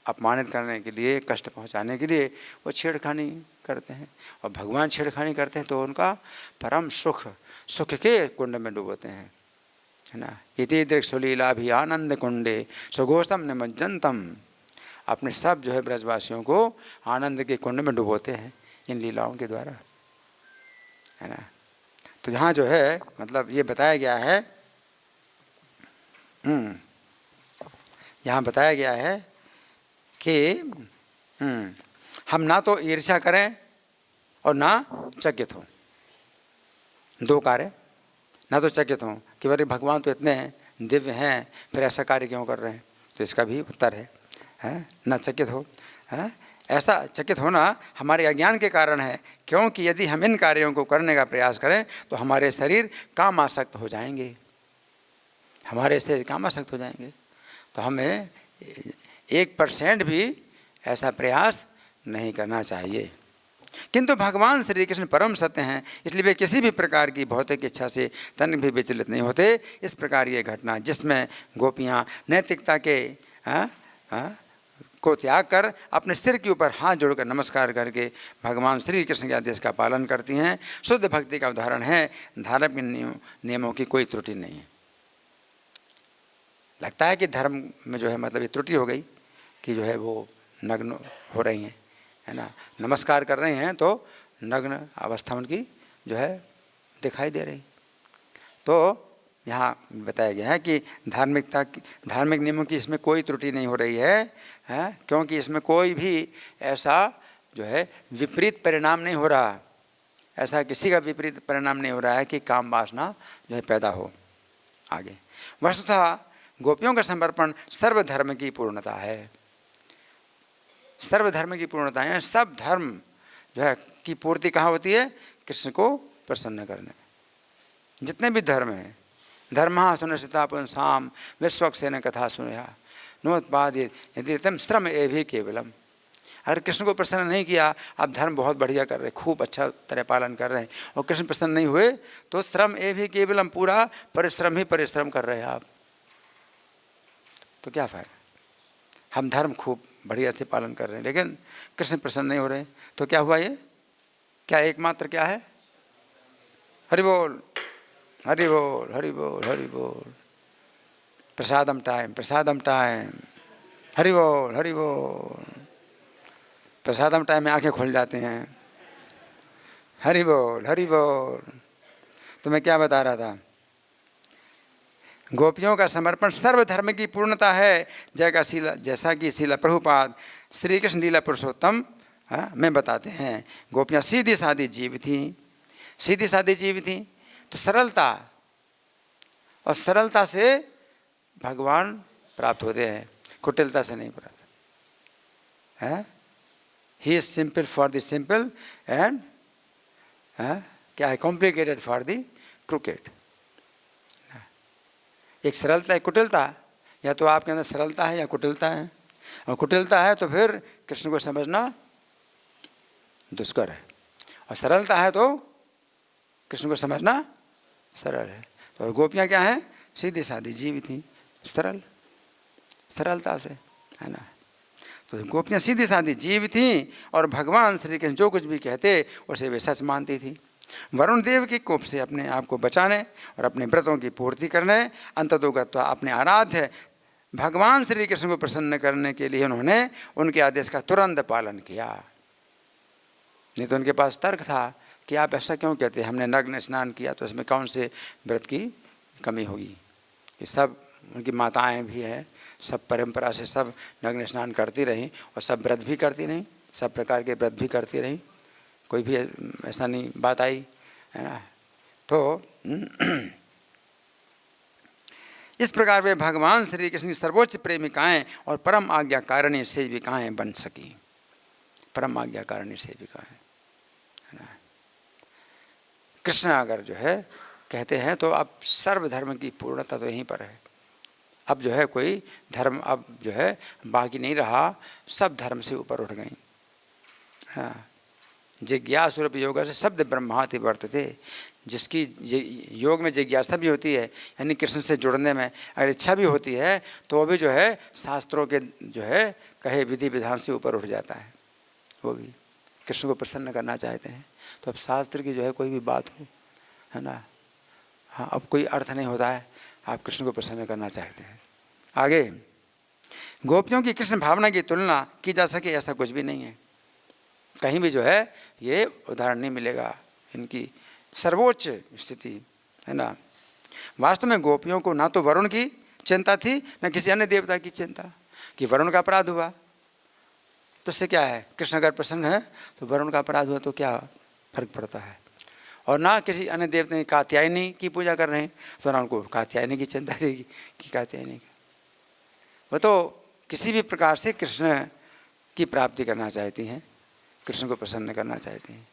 अपमानित करने के लिए, कष्ट पहुंचाने के लिए वो छेड़खानी करते हैं। और भगवान छेड़खानी करते हैं तो उनका परम सुख के कुंड में डुबोते हैं, है ना। इति दृक् सुलीला भी आनंद कुंडे सुघोषम निमज्जनतम अपने सब जो है ब्रजवासियों को आनंद के कुंड में डुबोते हैं इन लीलाओं के द्वारा, है ना। तो यहाँ जो है मतलब ये बताया गया है, यहाँ बताया गया है कि हम ना तो ईर्ष्या करें और ना चकित हों, दो कार्य, ना तो चकित हों कि अरे भगवान तो इतने दिव्य हैं फिर ऐसा कार्य क्यों कर रहे हैं, तो इसका भी उत्तर है ना चकित हो। है ऐसा चकित होना हमारे अज्ञान के कारण है, क्योंकि यदि हम इन कार्यों को करने का प्रयास करें तो हमारे शरीर कामासक्त हो जाएंगे, हमारे शरीर कामासक्त हो जाएंगे। तो हमें 1% भी ऐसा प्रयास नहीं करना चाहिए। किंतु भगवान श्री कृष्ण परम सत्य हैं, इसलिए वे किसी भी प्रकार की भौतिक इच्छा से तनिक भी विचलित नहीं होते। इस प्रकार ये घटना जिसमें गोपियाँ नैतिकता के को त्याग कर अपने सिर के ऊपर हाथ जोड़कर नमस्कार करके भगवान श्री कृष्ण के आदेश का पालन करती हैं, शुद्ध भक्ति का उदाहरण है। धार्मिक नियमों की कोई त्रुटि नहीं है। लगता है कि धर्म में जो है मतलब ये त्रुटि हो गई कि जो है वो नग्न हो रही हैं, है ना, नमस्कार कर रहे हैं तो नग्न अवस्था उनकी जो है दिखाई दे रही। तो यहाँ बताया गया है कि धार्मिक नियमों की इसमें कोई त्रुटि नहीं हो रही है, क्योंकि इसमें कोई भी ऐसा जो है विपरीत परिणाम नहीं हो रहा, ऐसा किसी का विपरीत परिणाम नहीं हो रहा है कि काम वासना जो है पैदा हो। आगे वस्तुतः गोपियों का समर्पण सर्वधर्म की पूर्णता है, सर्वधर्म की पूर्णता है। सब धर्म जो है की पूर्ति कहाँ होती है? कृष्ण को प्रसन्न करने। जितने भी धर्म हैं, धर्मः सुनिश्चिता पुंसाम विश्वक्सेन कथा सुनया नोत्पादित यदि तम श्रम एवं केवलम। अगर कृष्ण को प्रसन्न नहीं किया, आप धर्म बहुत बढ़िया कर रहे, खूब अच्छा तरह पालन कर रहे हैं, और कृष्ण प्रसन्न नहीं हुए तो श्रम एवं केवलम, पूरा परिश्रम ही परिश्रम कर रहे हैं आप, तो क्या फायदा? हम धर्म खूब बढ़िया से पालन कर रहे हैं लेकिन कृष्ण प्रसन्न नहीं हो रहे, तो क्या हुआ? ये क्या एकमात्र क्या है? हरि बोल हरि बोल हरि बोल हरि बोल। प्रसादम टाइम प्रसादम टाइम, हरि बोल हरि बोल। प्रसादम टाइम में आंखें खुल जाते हैं, हरि बोल हरि बोल। तो मैं क्या बता रहा था? गोपियों का समर्पण सर्वधर्म की पूर्णता है, जैसा कि शीला प्रभुपाद श्री कृष्ण लीला पुरुषोत्तम में बताते हैं। गोपियाँ सीधी सादी जीव थीं, सीधी सादी जीव थीं, तो सरलता, और सरलता से भगवान प्राप्त होते हैं, कुटिलता से नहीं प्राप्त है। He is simple for the simple and क्या है, कॉम्प्लिकेटेड फॉर द क्रूकेट। एक सरलता एक कुटिलता, या तो आपके अंदर सरलता है या कुटिलता है, और कुटिलता है तो फिर कृष्ण को समझना दुष्कर है, और सरलता है तो कृष्ण को समझना सरल है। तो गोपियाँ क्या हैं? सीधी सादी जीव थी, सरल, सरलता से, है ना। तो गोपियाँ सीधी सादी जीव थीं और भगवान श्री कृष्ण जो कुछ भी कहते उसे वे सच मानती थी। वरुण देव के कोप से अपने आप को बचाने और अपने व्रतों की पूर्ति करने, अंततोगत्वा अपने आराध्य भगवान श्री कृष्ण को प्रसन्न करने के लिए उन्होंने उनके आदेश का तुरंत पालन किया। नहीं तो उनके पास तर्क था कि आप ऐसा क्यों कहते हैं, हमने नग्न स्नान किया तो इसमें कौन से व्रत की कमी होगी? ये सब उनकी माताएं भी हैं, सब परंपरा से सब नग्न स्नान करती रहीं और सब व्रत भी करती रहीं, सब प्रकार के व्रत भी करती रहीं, कोई भी ऐसा नहीं बात आई, है ना। तो इस प्रकार वे भगवान श्री कृष्ण की सर्वोच्च प्रेमिकाएं और परम आज्ञाकारिणी सेविकाएं बन सकी, परम आज्ञाकारिणी सेविकाएं, है ना। कृष्ण अगर जो है कहते हैं तो अब सर्वधर्म की पूर्णता तो यहीं पर है। अब जो है कोई धर्म अब जो है बाकी नहीं रहा, सब धर्म से ऊपर उठ गई। हाँ, जिज्ञासूरप योग से शब्द ब्रह्माति वर्तते, जिसकी योग में जिज्ञासा भी होती है, यानी कृष्ण से जुड़ने में अगर इच्छा भी होती है तो वो भी जो है शास्त्रों के जो है कहे विधि विधान से ऊपर उठ जाता है, वो भी कृष्ण को प्रसन्न करना चाहते हैं। तो अब शास्त्र की जो है कोई भी बात हो, है ना, हाँ, अब कोई अर्थ नहीं होता है, आप कृष्ण को प्रसन्न करना चाहते हैं। आगे गोपियों की कृष्ण भावना की तुलना की जा सके ऐसा कुछ भी नहीं है, कहीं भी जो है ये उदाहरण नहीं मिलेगा इनकी सर्वोच्च स्थिति, है ना। वास्तव में गोपियों को ना तो वरुण की चिंता थी न किसी अन्य देवता की चिंता कि वरुण का अपराध हुआ तो इससे क्या है, कृष्ण अगर प्रसन्न है तो वरुण का अपराध हुआ तो क्या फर्क पड़ता है। और ना किसी अन्य देवता ने कात्यायनी की पूजा कर रहे हैं तो ना उनको कात्यायनी की चिंता थी कि कात्यायनी वो तो किसी भी प्रकार से कृष्ण की प्राप्ति करना चाहती हैं, कृष्ण को प्रसन्न करना चाहती हैं,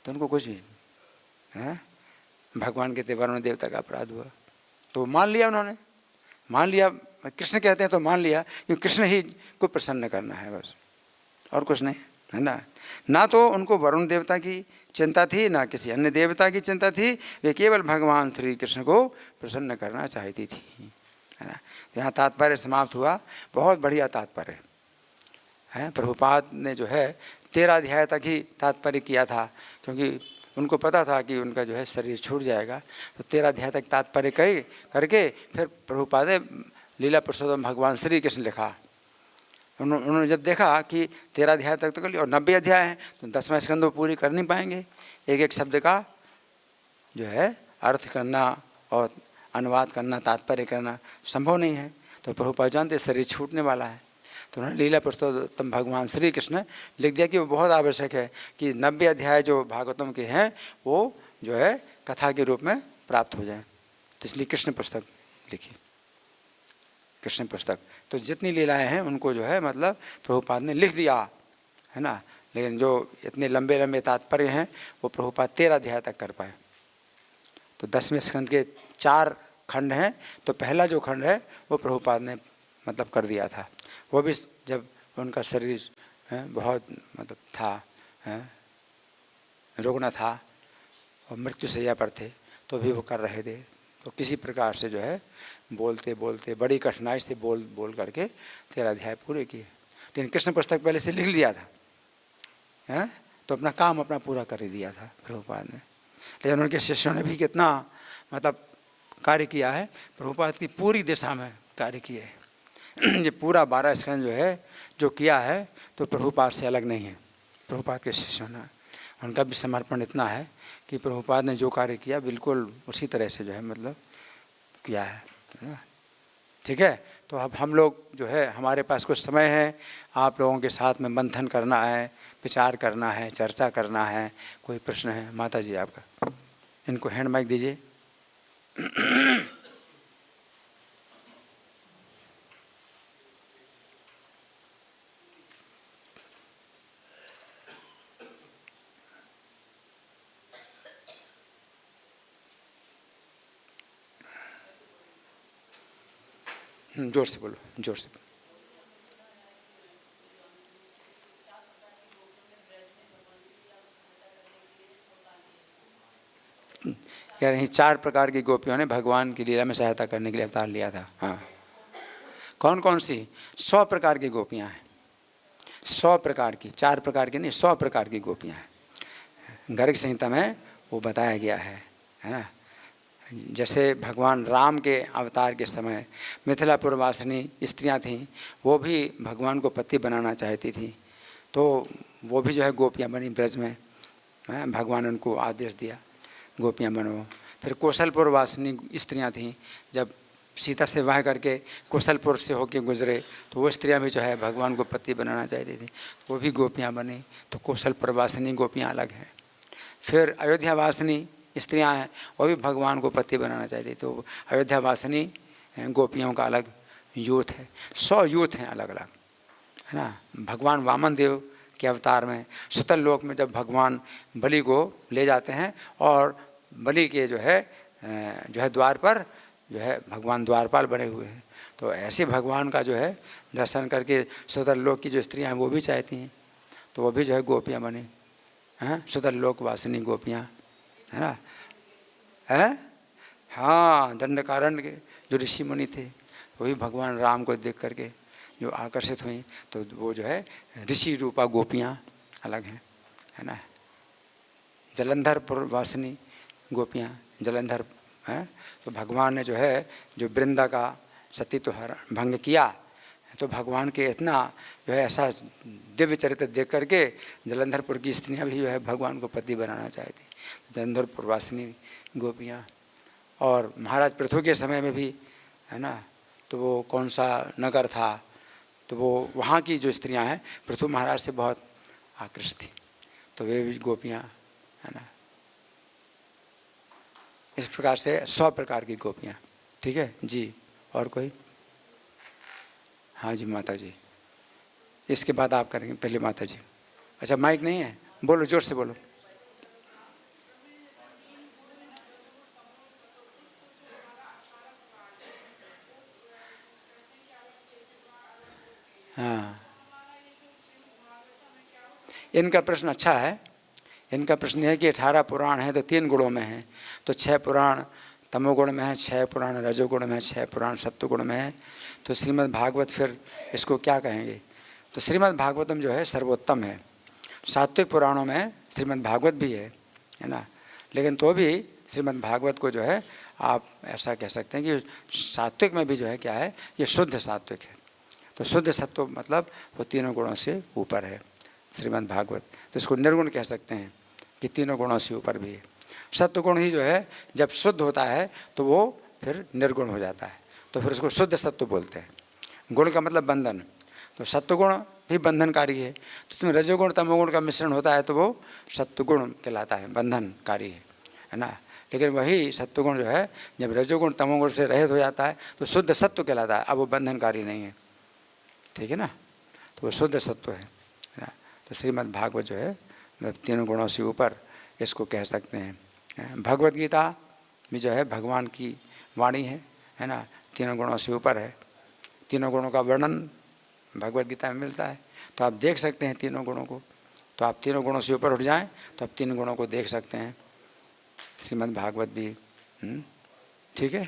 तो उनको कुछ भी है। भगवान कहते वरुण देवता का अपराध हुआ तो मान लिया उन्होंने, मान लिया, कृष्ण कहते हैं तो मान लिया क्योंकि कृष्ण ही को प्रसन्न करना है बस, और कुछ नहीं, है ना। ना तो उनको वरुण देवता की चिंता थी ना किसी अन्य देवता की चिंता थी, वे केवल भगवान श्री कृष्ण को प्रसन्न करना चाहती थी, है ना। यहाँ तात्पर्य समाप्त हुआ, बहुत बढ़िया तात्पर्य है। प्रभुपाद ने जो है 13 अध्याय तक ही तात्पर्य किया था क्योंकि उनको पता था कि उनका जो है शरीर छूट जाएगा, तो 13 अध्याय तक तात्पर्य करके फिर प्रभुपाद ने लीला पुरुषोत्तम भगवान श्री कृष्ण लिखा। उन्होंने जब देखा कि 13 अध्याय तक तो कर लिया और 90 अध्याय हैं तो 10वां स्कंद वो पूरी कर नहीं पाएंगे, एक एक शब्द का जो है अर्थ करना और अनुवाद करना, तात्पर्य करना संभव नहीं है। तो प्रभुपाद जानते शरीर छूटने वाला है, तो उन्होंने लीला पुरुषोत्तम भगवान श्री कृष्ण लिख दिया कि वो बहुत आवश्यक है कि 90 अध्याय जो भागवतम के हैं वो जो है कथा के रूप में प्राप्त हो जाए, तो इसलिए कृष्ण पुस्तक लिखी, कृष्ण पुस्तक। तो जितनी लीलाएं हैं उनको जो है मतलब प्रभुपाद ने लिख दिया, है ना, लेकिन जो इतने लंबे लंबे तात्पर्य हैं वो प्रभुपाद 13 अध्याय तक कर पाए। तो 10वें स्कंद के 4 खंड हैं, तो पहला जो खंड है वो प्रभुपाद ने मतलब कर दिया था, वो भी जब उनका शरीर बहुत मतलब था, रुग्ण था और मृत्यु शैया पर थे तो भी वो कर रहे थे। तो किसी प्रकार से जो है बोलते बोलते बड़ी कठिनाई से बोल करके 13 अध्याय पूरे किए, लेकिन कृष्ण पुस्तक पहले से लिख लिया था, हैं, तो अपना काम अपना पूरा कर ही दिया था प्रभुपाद ने। लेकिन उनके शिष्यों ने भी कितना मतलब कार्य किया है, प्रभुपाद की पूरी दिशा में कार्य किए है। ये पूरा 12 स्कंद जो है जो किया है तो प्रभुपाद से अलग नहीं है, प्रभुपाद के शिष्यों ने, उनका भी समर्पण इतना है कि प्रभुपाद ने जो कार्य किया बिल्कुल उसी तरह से जो है मतलब किया है। ठीक है, तो अब हम लोग जो है हमारे पास कुछ समय है, आप लोगों के साथ में मंथन करना है, विचार करना है, चर्चा करना है। कोई प्रश्न है? माता जी आपका, इनको हैंड माइक दीजिए। जोर से बोलो, जोर से। कह रही 4 प्रकार की गोपियों ने भगवान की लीला में सहायता करने के लिए अवतार लिया था। हाँ, कौन कौन सी? 100 प्रकार की गोपियाँ हैं, 100 प्रकार की, 4 प्रकार की नहीं, 100 प्रकार की गोपियाँ हैं। गर्ग संहिता में वो बताया गया है ना। जैसे भगवान राम के अवतार के समय मिथिलापुर वासिनी स्त्रियाँ थीं, वो भी भगवान को पति बनाना चाहती थी, तो वो भी जो है गोपियाँ बनी ब्रज में, भगवान उनको आदेश दिया गोपियाँ बनो। फिर कौशलपुर वासिनी स्त्रियाँ थीं, जब सीता से विवाह करके कौशलपुर से होके गुजरे तो वो स्त्रियाँ भी जो है भगवान को पति बनाना चाहती थी, वो भी गोपियाँ बनी। तो कौशलपुर वासिनी गोपियाँ अलग हैं। फिर अयोध्या वासिनी स्त्रियाँ हैं, वो भी भगवान को पति बनाना चाहती, तो अयोध्या वासिनी गोपियों का अलग यूथ है। 100 यूथ हैं अलग अलग, है ना। भगवान वामन देव के अवतार में सुतल लोक में जब भगवान बलि को ले जाते हैं और बलि के जो है द्वार पर जो है भगवान द्वारपाल बने हुए हैं, तो ऐसे भगवान का जो है दर्शन करके सुतल लोक की जो स्त्रियाँ हैं वो भी चाहती हैं, तो वो भी जो है गोपियाँ बनी, हैं, सुतल लोक वासिनी गोपियाँ, है ना। है, हाँ, दंडकारण्य के जो ऋषि मुनि थे वो भी भगवान राम को देख करके जो आकर्षित हुई, तो वो जो है ऋषि रूपा गोपियाँ अलग हैं, है ना। जलंधरपुर वासिनी गोपियाँ, जलंधर हैं, तो भगवान ने जो है जो वृंदा का सती तो हर भंग किया, तो भगवान के इतना जो है ऐसा दिव्य चरित्र देख करके जलंधरपुर की स्त्रियाँ भी जो है भगवान को पति बनाना चाहती, जलंधरपुर वासिनी गोपियाँ। और महाराज पृथु के समय में भी है ना, तो वो कौन सा नगर था, तो वो वहाँ की जो स्त्रियाँ हैं पृथु महाराज से बहुत आकृष्ट थी, तो वे भी गोपियाँ है ना। इस प्रकार से 100 प्रकार की गोपियाँ। ठीक है जी। और कोई? हाँ जी माता जी, इसके बाद आप करेंगे, पहले माता जी। अच्छा माइक नहीं है, बोलो जोर से बोलो। हाँ, इनका प्रश्न अच्छा है। इनका प्रश्न है कि 18 पुराण है तो 3 गुणों में है, तो 6 पुराण तमोगुण में है, 6 पुराण रजोगुण में है, 6 पुराण सत्वगुण में है, तो श्रीमद् भागवत फिर इसको क्या कहेंगे? तो श्रीमद् भागवतम जो है सर्वोत्तम है। सात्विक पुराणों में श्रीमद् भागवत भी है ना, लेकिन तो भी श्रीमद् भागवत को जो है आप ऐसा कह सकते हैं कि सात्विक में भी जो है क्या है, ये शुद्ध सात्विक है। तो शुद्ध सत्व मतलब वो तीनों गुणों से ऊपर है श्रीमद् भागवत, तो इसको निर्गुण कह सकते हैं कि तीनों गुणों से ऊपर भी है। सत्वगुण ही जो है जब शुद्ध होता है तो वो फिर निर्गुण हो जाता है, तो फिर उसको शुद्ध सत्व बोलते हैं। गुण का मतलब बंधन, तो सत्वगुण भी बंधनकारी है, तो उसमें रजोगुण तमोगुण का मिश्रण होता है तो वो सत्वगुण कहलाता है, बंधनकारी है ना। लेकिन वही सत्वगुण जो है जब रजोगुण तमोगुण से रहित हो जाता है तो शुद्ध सत्व कहलाता है, अब वो बंधनकारी नहीं है। ठीक है ना, तो वो शुद्ध सत्व है ना। तो श्रीमद् भागवत जो है तीनों गुणों से ऊपर इसको कह सकते हैं। भगवद गीता भी जो है भगवान की वाणी है ना, तीनों गुणों से ऊपर है। तीनों गुणों का वर्णन भगवद गीता में मिलता है, तो आप देख सकते हैं तीनों गुणों को। तो आप तीनों गुणों से ऊपर उठ जाएं तो आप तीन गुणों को देख सकते हैं, श्रीमद् भागवत भी। ठीक है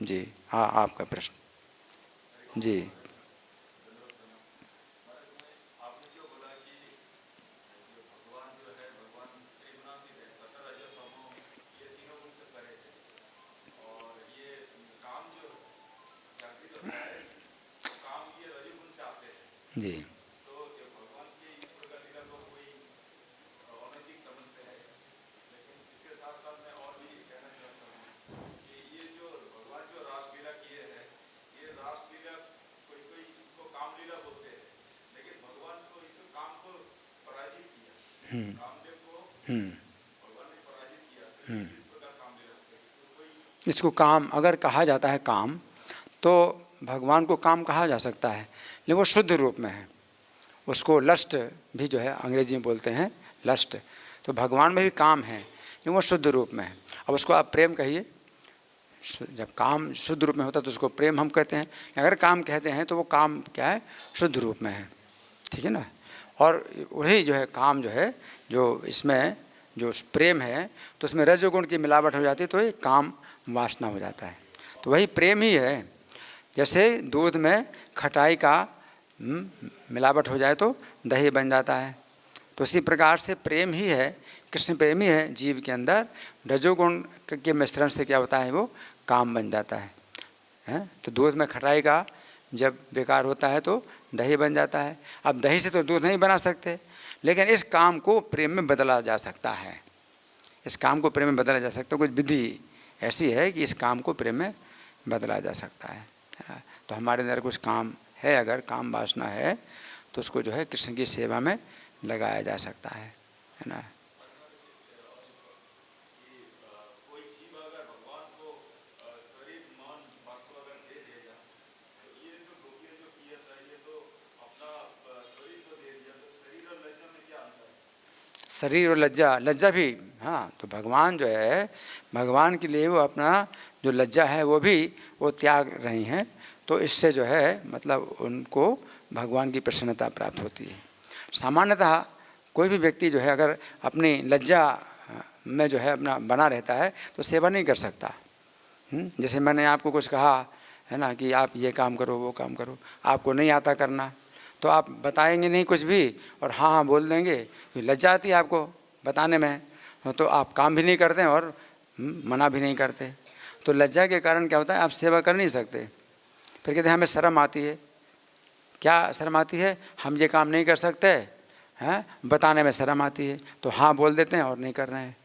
जी। हाँ, आपका प्रश्न जी। जी इसको काम अगर कहा जाता है काम, तो भगवान को काम कहा जा सकता है, लेकिन वो शुद्ध रूप में है। उसको लस्ट भी जो है अंग्रेजी में बोलते हैं लस्ट, तो भगवान में भी काम है लेकिन वो शुद्ध रूप में है। अब उसको आप प्रेम कहिए, जब काम शुद्ध रूप में होता है तो उसको प्रेम हम कहते हैं। अगर काम कहते हैं तो वो काम क्या है, शुद्ध रूप में है। ठीक है ना। और वही जो है काम जो है, जो इसमें जो प्रेम है तो उसमें रजोगुण की मिलावट हो जाती है तो ये काम वासना हो जाता है। तो वही प्रेम ही है। जैसे दूध में खटाई का मिलावट हो जाए तो दही बन जाता है, तो इसी प्रकार से प्रेम ही है, कृष्ण प्रेम ही है जीव के अंदर। रजोगुण के मिश्रण से क्या होता है, वो काम बन जाता है। तो दूध में खटाई का जब बेकार होता है तो दही बन जाता है। अब दही से तो दूध नहीं बना सकते, लेकिन इस काम को प्रेम में बदला जा सकता है। इस काम को प्रेम में बदला जा सकता है, कुछ विधि ऐसी है कि इस काम को प्रेम में बदला जा सकता है। तो हमारे अंदर कुछ काम है, अगर काम वासना है तो उसको जो है कृष्ण की सेवा में लगाया जा सकता है ना। शरीर और लज्जा, लज्जा भी, हाँ, तो भगवान जो है, भगवान के लिए वो अपना जो लज्जा है वो भी वो त्याग रही हैं, तो इससे जो है मतलब उनको भगवान की प्रसन्नता प्राप्त होती है। सामान्यतः कोई भी व्यक्ति जो है अगर अपनी लज्जा में जो है अपना बना रहता है तो सेवा नहीं कर सकता। जैसे मैंने आपको कुछ कहा है ना कि आप ये काम करो वो काम करो, आपको नहीं आता करना, तो आप बताएंगे नहीं कुछ भी और हाँ हाँ बोल देंगे, कि लज्जा आती है आपको बताने में, तो आप काम भी नहीं करते और मना भी नहीं करते। तो लज्जा के कारण क्या होता है, आप सेवा कर नहीं सकते। फिर कहते हैं हमें शर्म आती है। क्या शर्म आती है? हम ये काम नहीं कर सकते हैं, बताने में शर्म आती है, तो हाँ बोल देते हैं और नहीं कर रहे हैं।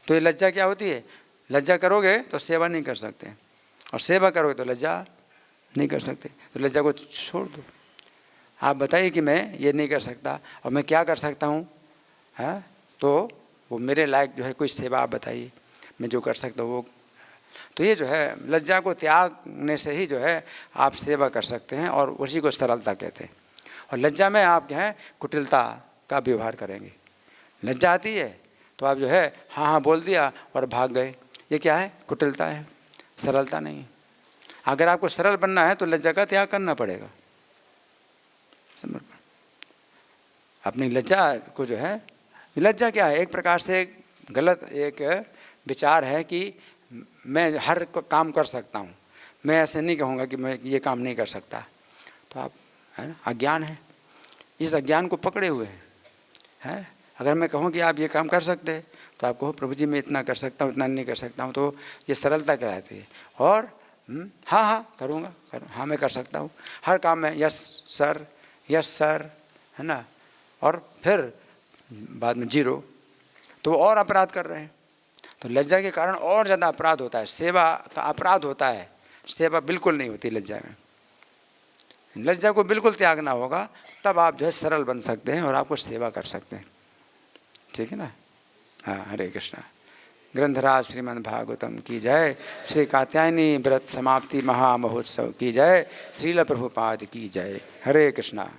तो ये लज्जा क्या होती है? लज्जा करोगे तो सेवा नहीं कर सकते, और सेवा करोगे तो लज्जा नहीं कर सकते। तो लज्जा को छोड़ दो। आप बताइए कि मैं ये नहीं कर सकता और मैं क्या कर सकता हूँ, है तो वो मेरे लायक जो है कोई सेवा आप बताइए, मैं जो कर सकता हूँ वो। तो ये जो है लज्जा को त्यागने से ही जो है आप सेवा कर सकते हैं, और उसी को सरलता कहते हैं। और लज्जा में आप जो है कुटिलता का व्यवहार करेंगे। लज्जा आती है तो आप जो है हाँ हाँ बोल दिया और भाग गए, ये क्या है? कुटिलता है, सरलता नहीं है। अगर आपको सरल बनना है तो लज्जा का त्याग करना पड़ेगा। समर्पण। अपनी लज्जा को जो है, लज्जा क्या है? एक प्रकार से गलत एक विचार है कि मैं हर काम कर सकता हूँ, मैं ऐसे नहीं कहूँगा कि मैं ये काम नहीं कर सकता। तो आप, है ना, अज्ञान है, इस अज्ञान को पकड़े हुए हैं। अगर मैं कहूँ कि आप ये काम कर सकते हैं तो आप कहो प्रभु जी मैं इतना कर सकता हूँ, इतना नहीं कर सकता हूँ, तो ये सरलता कहलाती है। और हाँ हाँ करूँगा, हाँ मैं कर सकता हूँ हर काम में, यस सर, यस सर, है ना, और फिर बाद में जीरो, तो और अपराध कर रहे हैं। तो लज्जा के कारण और ज़्यादा अपराध होता है, सेवा का अपराध होता है, सेवा बिल्कुल नहीं होती लज्जा में। लज्जा को बिल्कुल त्यागना होगा, तब आप जो है सरल बन सकते हैं और आपको सेवा कर सकते हैं। ठीक है ना? हाँ, हरे कृष्णा। ग्रंथराज श्रीमद् भागवतम की जय, श्री कात्यायनी व्रत समाप्ति महामहोत्सव की जय, श्रील प्रभुपाद की जय। हरे कृष्णा।